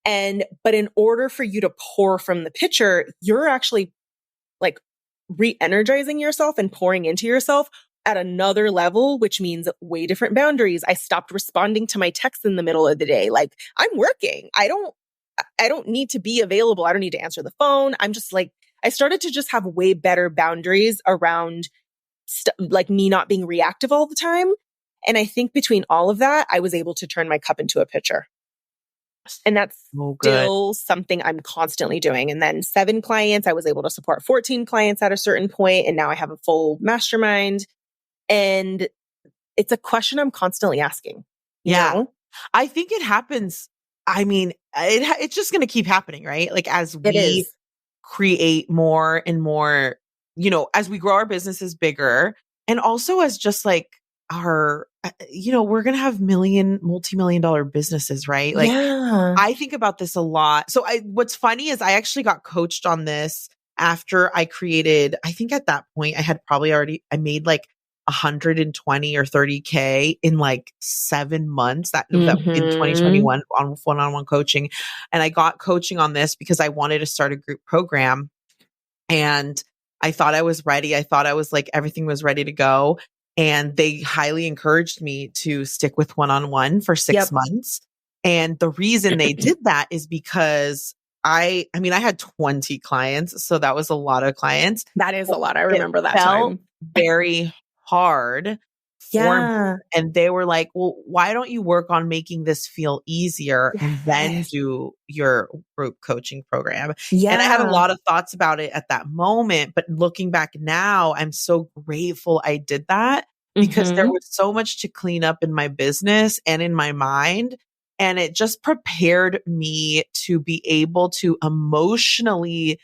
But in order for you to pour from the pitcher, you're actually like re-energizing yourself and pouring into yourself at another level, which means way different boundaries. I stopped responding to my texts in the middle of the day. Like I'm working. I don't need to be available. I don't need to answer the phone. I'm just like, I started to just have way better boundaries around like me not being reactive all the time. And I think between all of that, I was able to turn my cup into a pitcher. And that's still something I'm constantly doing. And then 7 clients, I was able to support 14 clients at a certain point, and now I have a full mastermind. And it's a question I'm constantly asking. You know? I think it happens. I mean, it's just going to keep happening, right? Like as we create more and more, as we grow our businesses bigger, and also as just like our, we're going to have multi-million dollar businesses, right? Like I think about this a lot. So what's funny is I actually got coached on this after I created, I think at that point I had probably I made like 120 or 30K in like 7 months that in Mm-hmm. 2021 on one-on-one coaching. And I got coaching on this because I wanted to start a group program, and I thought I was ready. I thought I was like, everything was ready to go. And they highly encouraged me to stick with one-on-one for 6 months. And the reason they did that is because I mean, I had 20 clients, so that was a lot of clients. That is a lot. I remember that Felt time. very hard for me. And they were like, well, why don't you work on making this feel easier and then do your group coaching program? And I had a lot of thoughts about it at that moment, but looking back now, I'm so grateful I did that because there was so much to clean up in my business and in my mind. And it just prepared me to be able to emotionally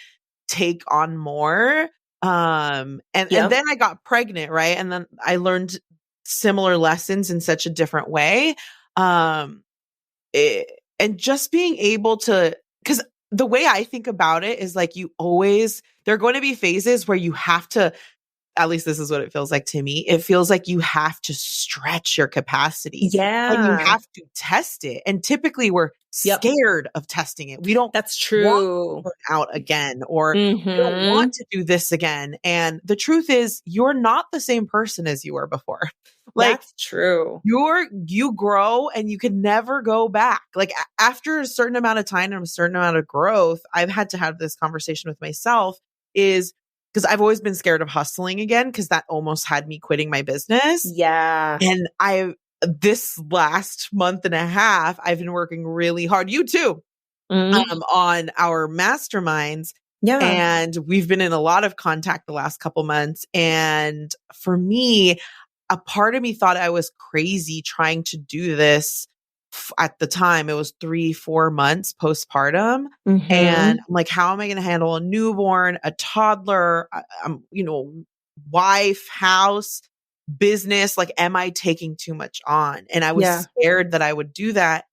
take on more. And then I got pregnant, right? And then I learned similar lessons in such a different way. And just being able to, because the way I think about it is like, there are going to be phases where you have to, at least this is what it feels like to me. It feels like you have to stretch your capacity. Yeah. And you have to test it. And typically we're scared of testing it. We don't That's true. want to burn out again, or we don't want to do this again. And the truth is, you're not the same person as you were before. Like, that's true. You grow and you can never go back. Like after a certain amount of time and a certain amount of growth, I've had to have this conversation with myself is because I've always been scared of hustling again, because that almost had me quitting my business. Yeah. And this last month and a half, I've been working really hard. You too, on our masterminds. Yeah. And we've been in a lot of contact the last couple months. And for me, a part of me thought I was crazy trying to do this. At the time, it was 3-4 months postpartum. And I'm like, how am I going to handle a newborn, a toddler, wife, house, business? Like, am I taking too much on? And I was scared that I would do that.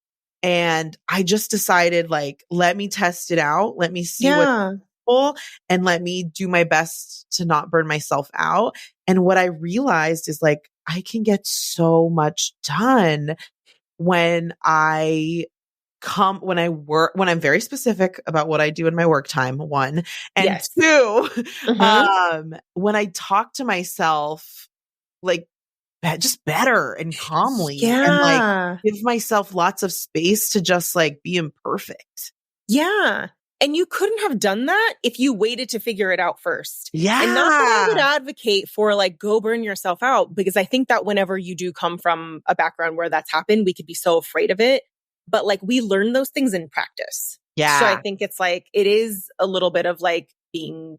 And I just decided, like, let me test it out. Let me see what's possible, and let me do my best to not burn myself out. And what I realized is, like, I can get so much done when I'm very specific about what I do in my work time, one, and two, when I talk to myself, like, just better and calmly, and like give myself lots of space to just like be imperfect. Yeah. And you couldn't have done that if you waited to figure it out first. Yeah. And not that I would advocate for like, go burn yourself out, because I think that whenever you do come from a background where that's happened, we could be so afraid of it. But like, we learn those things in practice. Yeah. So I think it's like, it is a little bit of like being,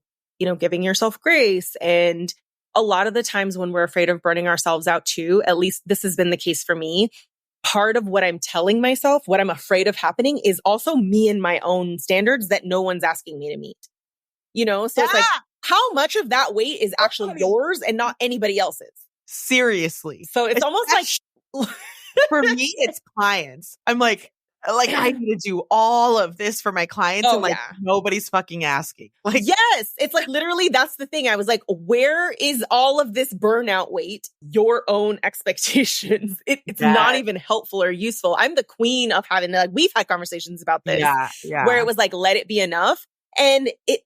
giving yourself grace. And a lot of the times when we're afraid of burning ourselves out too, at least this has been the case for me, part of what I'm telling myself, what I'm afraid of happening, is also me and my own standards that no one's asking me to meet. So it's like, how much of that weight is actually yours and not anybody else's? Seriously. So it's almost like, for me, it's clients. I'm like, I need to do all of this for my clients, and like nobody's fucking asking. Like, yes, it's like literally that's the thing. I was like, where is all of this burnout weight? Your own expectations. It's not even helpful or useful. I'm the queen of having, like, we've had conversations about this where it was like, let it be enough. And it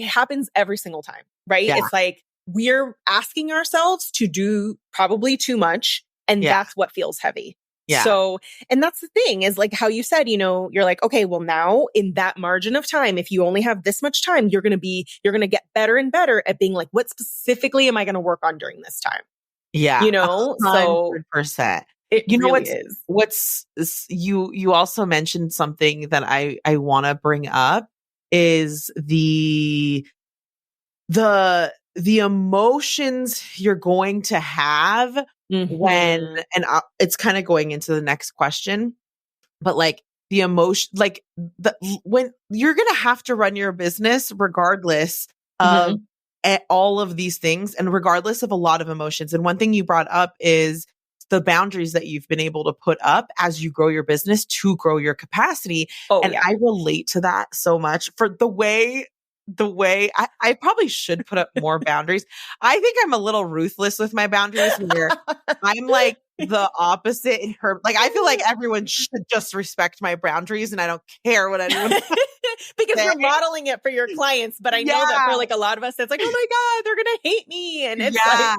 happens every single time, right? Yeah. It's like, we're asking ourselves to do probably too much. And that's what feels heavy. Yeah. So, and that's the thing, is like how you said, you're like, okay, well, now in that margin of time, if you only have this much time, you're going to get better and better at being like, what specifically am I going to work on during this time? Yeah. 100%. It really is. You also mentioned something that I want to bring up is the emotions you're going to have when, and it's kind of going into the next question, but like the emotion, like when you're going to have to run your business regardless of all of these things, and regardless of a lot of emotions. And one thing you brought up is the boundaries that you've been able to put up as you grow your business to grow your capacity. I relate to that so much, for the way the way I probably should put up more boundaries. I think I'm a little ruthless with my boundaries where I'm like the opposite in terms, like I feel like everyone should just respect my boundaries and I don't care what anyone because you're modeling it for your clients. But I know that for like a lot of us, it's like, oh my God, they're going to hate me. And it's like,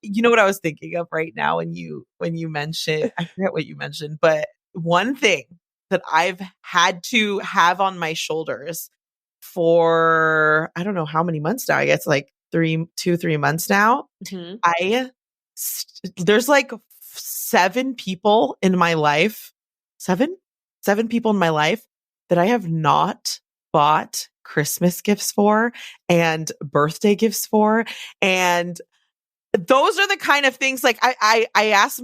you know what I was thinking of right now when you mentioned, I forget what you mentioned, but one thing that I've had to have on my shoulders for, I don't know how many months now. I guess like 3 months now. Mm-hmm. There's like 7 people in my life, 7 people in my life that I have not bought Christmas gifts for and birthday gifts for. And those are the kind of things like I ask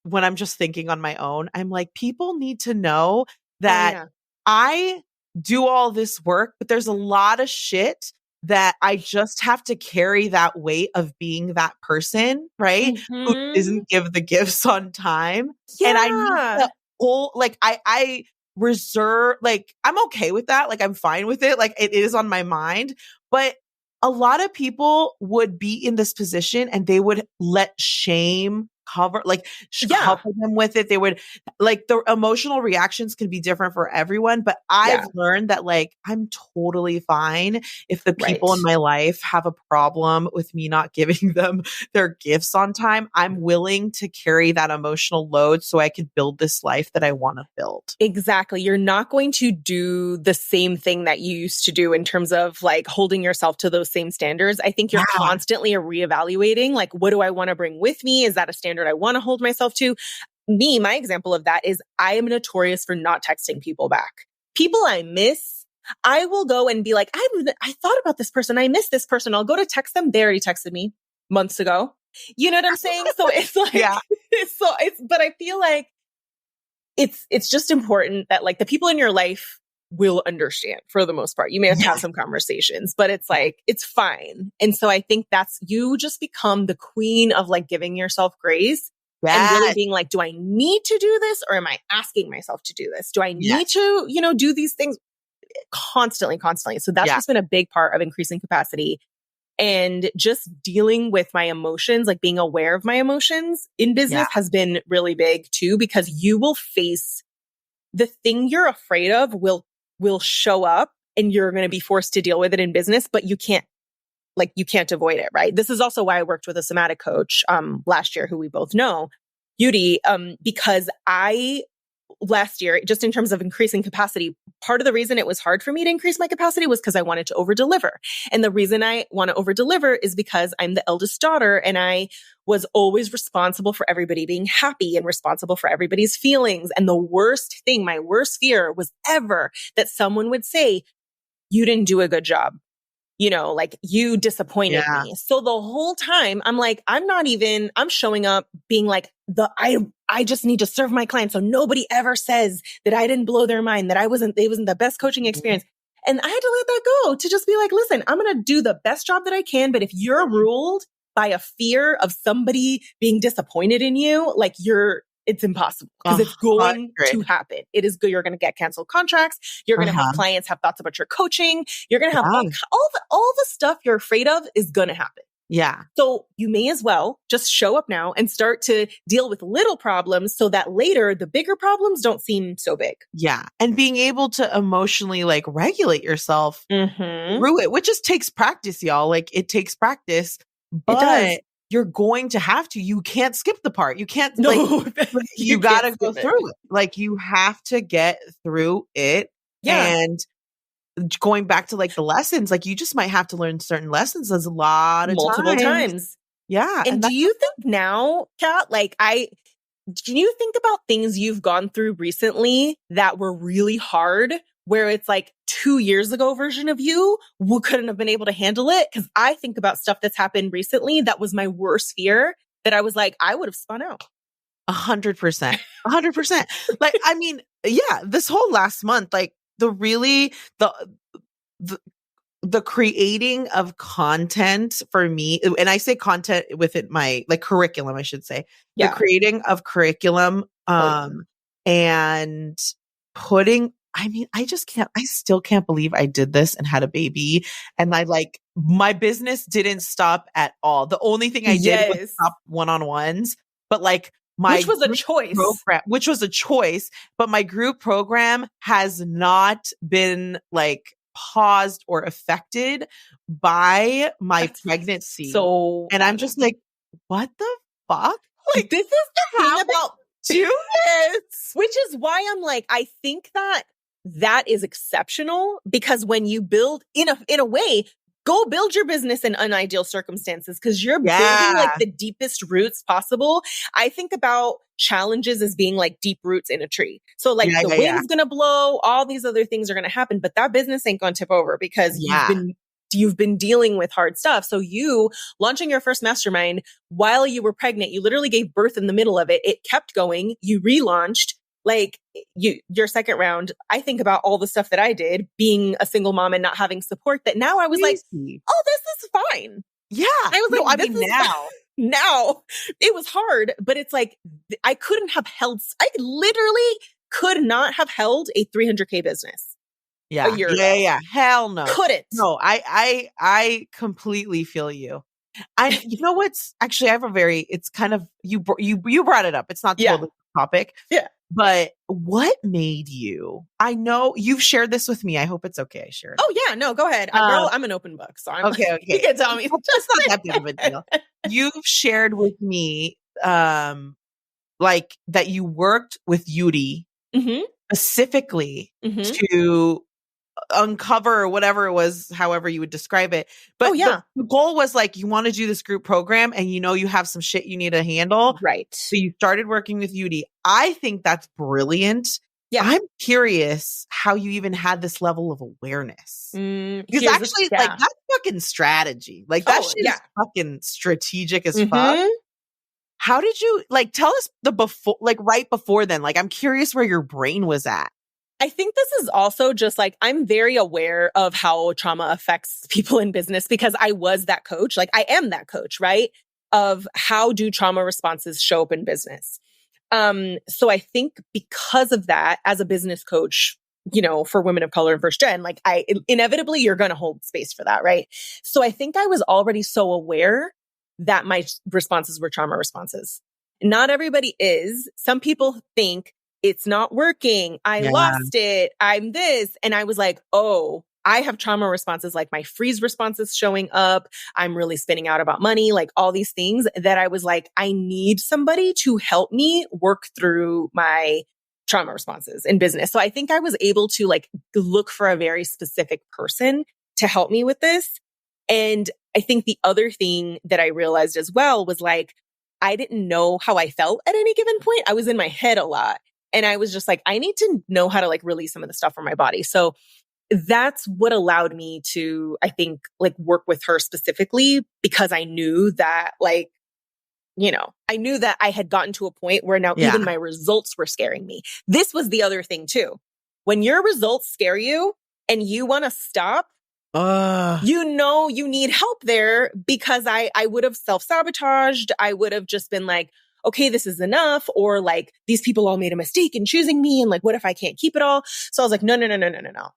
when I'm just thinking on my own, I'm like, people need to know that I do all this work, but there's a lot of shit that I just have to carry that weight of being that person, right? Mm-hmm. Who doesn't give the gifts on time. Yeah. And I need to like, I reserve, like, I'm okay with that. Like, I'm fine with it. Like, it is on my mind, but a lot of people would be in this position and they would let shame cover them with it. They would, like, the emotional reactions can be different for everyone, but I've learned that, like, I'm totally fine if the people in my life have a problem with me not giving them their gifts on time. I'm willing to carry that emotional load so I can build this life that I want to build. Exactly. You're not going to do the same thing that you used to do in terms of like holding yourself to those same standards. I think you're constantly reevaluating, like, what do I want to bring with me? Is that a standard I want to hold myself to? Me, my example of that is I am notorious for not texting people back. People I miss, I will go and be like, I thought about this person. I miss this person. I'll go to text them. They already texted me months ago. You know what I'm saying? So it's like, but I feel like it's just important that like the people in your life will understand for the most part. You may have to have some conversations, but it's like, it's fine. And so I think you just become the queen of like giving yourself grace and really being like, do I need to do this? Or am I asking myself to do this? Do I need to, do these things constantly? So that's just been a big part of increasing capacity and just dealing with my emotions, like being aware of my emotions in business has been really big too, because you will face the thing you're afraid of will show up and you're going to be forced to deal with it in business, but you can't avoid it, right? This is also why I worked with a somatic coach last year, who we both know, Yudi, because last year, just in terms of increasing capacity, part of the reason it was hard for me to increase my capacity was because I wanted to over deliver. And the reason I want to over deliver is because I'm the eldest daughter and I was always responsible for everybody being happy and responsible for everybody's feelings. And the worst thing, my worst fear was ever that someone would say, you didn't do a good job. Like you disappointed me. So the whole time I'm like, I'm showing up being like I just need to serve my clients. So nobody ever says that I didn't blow their mind, that it wasn't the best coaching experience. And I had to let that go to just be like, listen, I'm going to do the best job that I can. But if you're ruled by a fear of somebody being disappointed in you, like it's impossible because it's going to happen. It is good. You're going to get canceled contracts. You're going to have clients have thoughts about your coaching. You're going to have all the stuff you're afraid of is going to happen. Yeah. So you may as well just show up now and start to deal with little problems so that later the bigger problems don't seem so big. Yeah. And being able to emotionally like regulate yourself through it, which just takes practice, y'all. Like it takes practice, but you're going to have to. You can't skip the part. You can't. You got to go through it. Like you have to get through it. Yeah. And going back to like the lessons, like you just might have to learn certain lessons. There's a lot of multiple times. Yeah. And do you think now, Kat, do you think about things you've gone through recently that were really hard, where it's like 2 years ago version of you who couldn't have been able to handle it? Because I think about stuff that's happened recently that was my worst fear, that I was like, I would have spun out. 100%. 100%. Like, I mean, this whole last month, like the creating of content for me, and I say content within my like curriculum, I should say, the creating of curriculum, and putting I mean, I still can't believe I did this and had a baby. And my business didn't stop at all. The only thing I did was stop one-on-ones, but like which was a choice program, which was a choice, but my group program has not been like paused or affected by my pregnancy. And I'm just like, what the fuck? Like, this is the thing about do this. Which is why I'm like, I think that is exceptional, because when you build in a way, go build your business in unideal circumstances, because you're building like the deepest roots possible. I think about challenges as being like deep roots in a tree. So like the wind's going to blow, all these other things are going to happen, but that business ain't going to tip over because you've been dealing with hard stuff. So you launching your first mastermind while you were pregnant, you literally gave birth in the middle of it. It kept going. You relaunched. Like your second round, I think about all the stuff that I did being a single mom and not having support, that now I was like, oh, this is fine. Yeah. I was like, now it was hard, but it's like, I literally could not have held a 300K business. Yeah. A year ago. Hell no. Couldn't. No, I completely feel you. And you know what's actually, it's kind of, you brought it up. It's not totally the topic. Yeah. But what made you? I know you've shared this with me. I hope it's okay I shared. Oh yeah, no, go ahead. Girl, I'm an open book, so I'm okay. You can tell me. It's not that big of a deal. You've shared with me, like that you worked with Yudi specifically to uncover whatever it was, however you would describe it. But the goal was like, you want to do this group program and you have some shit you need to handle. Right. So you started working with Yudi. I think that's brilliant. Yeah. I'm curious how you even had this level of awareness. Because actually, like, that's fucking strategy. Like, that shit is fucking strategic as fuck. How did you, like, tell us right before then? Like, I'm curious where your brain was at. I think this is also just like, I'm very aware of how trauma affects people in business because I was that coach. Like, I am that coach, right? Of how do trauma responses show up in business? So I think because of that, as a business coach, for women of color and first gen, like inevitably you're going to hold space for that. Right. So I think I was already so aware that my responses were trauma responses. Not everybody is. Some people think it's not working. I lost it. I'm this. And I was like, oh, I have trauma responses, like my freeze responses showing up. I'm really spinning out about money, like all these things that I was like, I need somebody to help me work through my trauma responses in business. So I think I was able to like look for a very specific person to help me with this. And I think the other thing that I realized as well was like, I didn't know how I felt at any given point. I was in my head a lot. And I was just like, I need to know how to like release some of the stuff from my body. So that's what allowed me to, I think, like work with her specifically, because I knew that like, I knew that I had gotten to a point where now even my results were scaring me. This was the other thing too. When your results scare you and you want to stop, you need help there, because I would have self-sabotaged. I would have just been like, okay, this is enough. Or like, these people all made a mistake in choosing me. And like, what if I can't keep it all? So I was like, no.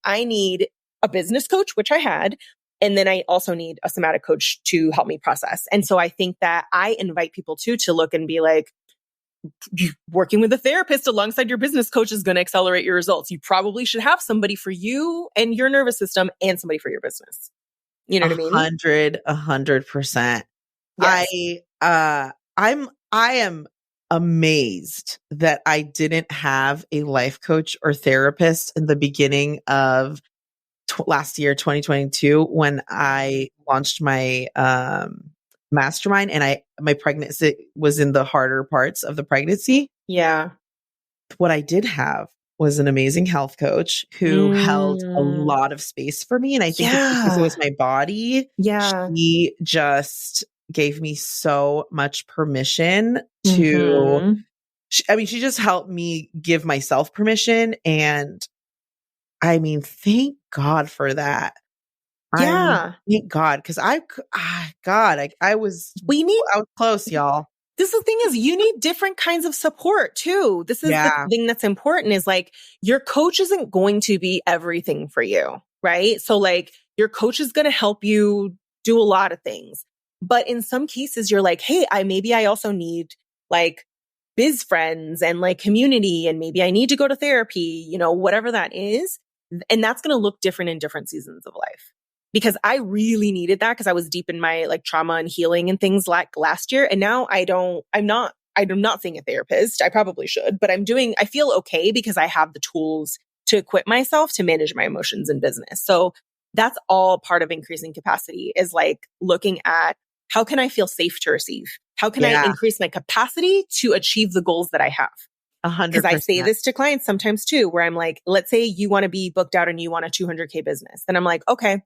I need a business coach, which I had. And then I also need a somatic coach to help me process. And so I think that I invite people to look and be like, working with a therapist alongside your business coach is going to accelerate your results. You probably should have somebody for you and your nervous system and somebody for your business. You know what I mean? 100%. Yes. I am amazed that I didn't have a life coach or therapist in the beginning of last year, 2022, when I launched my mastermind and my pregnancy was in the harder parts of the pregnancy. Yeah. What I did have was an amazing health coach who held a lot of space for me. And I think it's because it was my body. Yeah. She just gave me so much permission to, she just helped me give myself permission. And I mean, thank God for that. Yeah. Thank God. Cause I was close, y'all. this is the thing is you need different kinds of support too. This is the thing that's important is like your coach isn't going to be everything for you, right? So like your coach is going to help you do a lot of things. But in some cases you're like, hey, maybe I also need like biz friends and like community, and maybe I need to go to therapy, you know, whatever that is. And that's going to look different in different seasons of life. Because I really needed that because I was deep in my like trauma and healing and things like last year. And now I'm not seeing a therapist. I probably should, but I feel okay because I have the tools to equip myself to manage my emotions in business. So that's all part of increasing capacity is like looking at how can I feel safe to receive? How can I increase my capacity to achieve the goals that I have? 100%. Because I say this to clients sometimes too, where I'm like, let's say you want to be booked out and you want a 200K business. And I'm like, okay,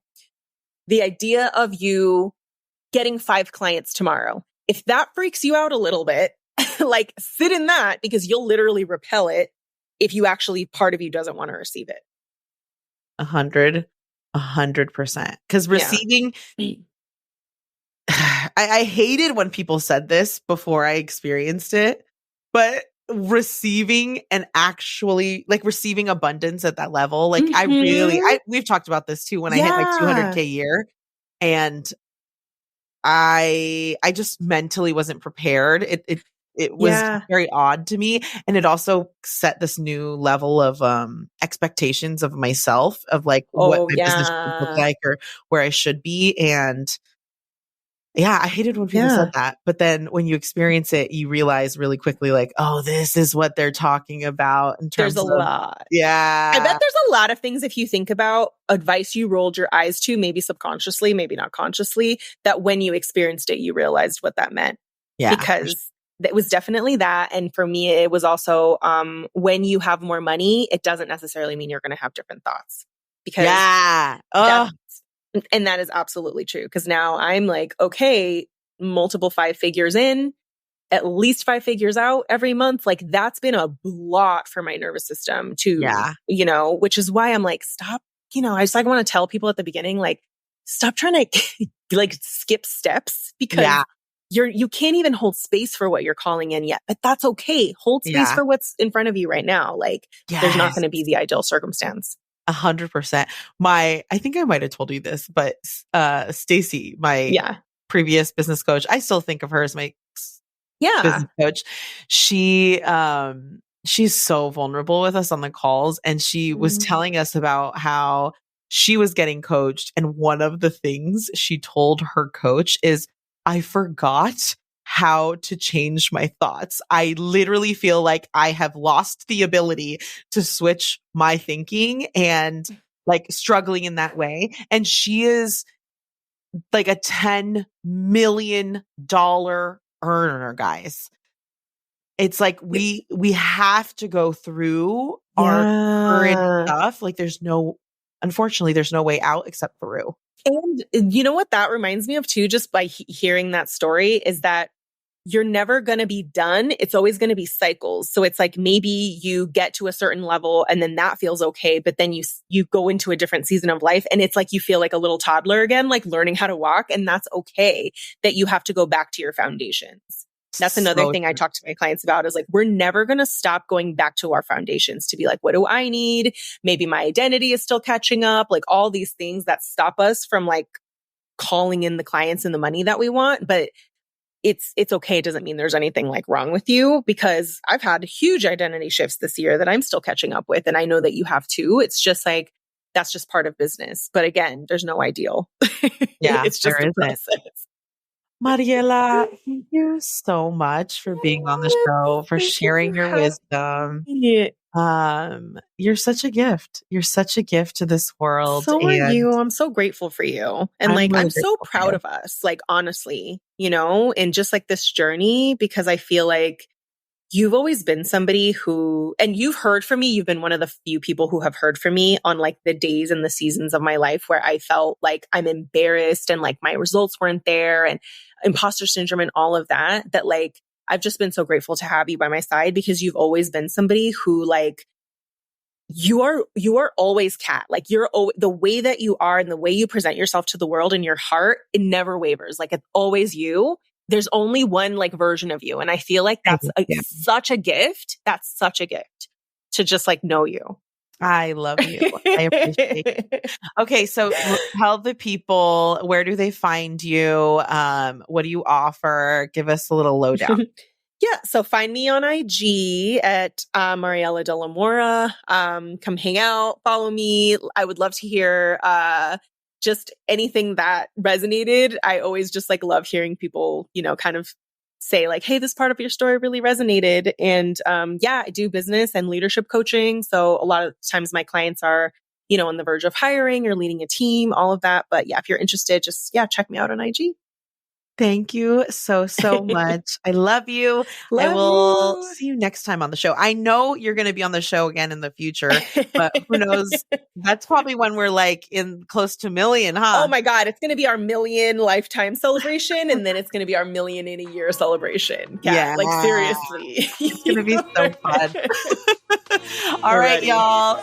the idea of you getting 5 clients tomorrow, if that freaks you out a little bit, like sit in that because you'll literally repel it if you actually, part of you doesn't want to receive it. 100%. Because receiving, I hated when people said this before I experienced it, but receiving and actually like receiving abundance at that level, like we've talked about this too when I hit my 200K year, and I just mentally wasn't prepared. It was very odd to me, and it also set this new level of expectations of myself of like what my business should look like or where I should be. And I hated when people said that. But then when you experience it, you realize really quickly, like, oh, this is what they're talking about in terms of. There's a lot. Yeah. I bet there's a lot of things if you think about advice you rolled your eyes to, maybe subconsciously, maybe not consciously, that when you experienced it, you realized what that meant. Yeah. Because it was definitely that. And for me, it was also when you have more money, it doesn't necessarily mean you're going to have different thoughts. Because and that is absolutely true. Because now I'm like, okay, multiple 5 figures in, at least 5 figures out every month. Like that's been a lot for my nervous system to, you know, which is why I'm like, stop, you know, I just like want to tell people at the beginning, like, stop trying to like skip steps because you can't even hold space for what you're calling in yet, but that's okay. Hold space for what's in front of you right now. Like there's not going to be the ideal circumstance. 100%. I think I might have told you this, but Stacy, my previous business coach, I still think of her as my business coach. She's so vulnerable with us on the calls, and she was telling us about how she was getting coached, and one of the things she told her coach is, I forgot how to change my thoughts. I literally feel like I have lost the ability to switch my thinking and like struggling in that way. And she is like a $10 million earner, guys. It's like we have to go through our current stuff. Like unfortunately, there's no way out except through. And you know what that reminds me of too, just by hearing that story, is that you're never going to be done. It's always going to be cycles. So it's like maybe you get to a certain level and then that feels okay, but then you go into a different season of life and it's like you feel like a little toddler again, like learning how to walk, and that's okay that you have to go back to your foundations. That's another thing I talk to my clients about is like, we're never going to stop going back to our foundations to be like, what do I need? Maybe my identity is still catching up, like all these things that stop us from like calling in the clients and the money that we want. But it's okay. It doesn't mean there's anything like wrong with you, because I've had huge identity shifts this year that I'm still catching up with. And I know that you have too. It's just like, that's just part of business. But again, there's no ideal. It's just a process. Mariela, thank you so much for being on the show, for sharing your wisdom. You're such a gift. You're such a gift to this world. So are you. I'm so grateful for you. And like, really I'm so proud of us, like, honestly, you know, and just like this journey, because I feel like you've always been somebody who, and you've heard from me, you've been one of the few people who have heard from me on like the days and the seasons of my life where I felt like I'm embarrassed and like my results weren't there and imposter syndrome and all of that, that like, I've just been so grateful to have you by my side, because you've always been somebody who like, you are always Cat. Like the way that you are and the way you present yourself to the world in your heart, it never wavers. Like it's always you. there's only one like version of you. And I feel like that's such a gift. That's such a gift to just like know you. I love you. I appreciate it. Okay. So tell the people, where do they find you? What do you offer? Give us a little lowdown. Yeah. So find me on IG at Mariela de la Mora. Come hang out, follow me. I would love to hear just anything that resonated. I always just like love hearing people, you know, kind of say like, hey, this part of your story really resonated. And yeah, I do business and leadership coaching. So a lot of times my clients are, you know, on the verge of hiring or leading a team, all of that. But yeah, if you're interested, just check me out on IG. Thank you so much. I love you. I will see you next time on the show. I know you're going to be on the show again in the future, but who knows? That's probably when we're like in close to 1 million, huh? Oh my God. It's going to be our 1 million lifetime celebration. And then it's going to be our 1 million in a year celebration. Kat. Yeah. Like seriously. It's going to be so fun. All right, y'all.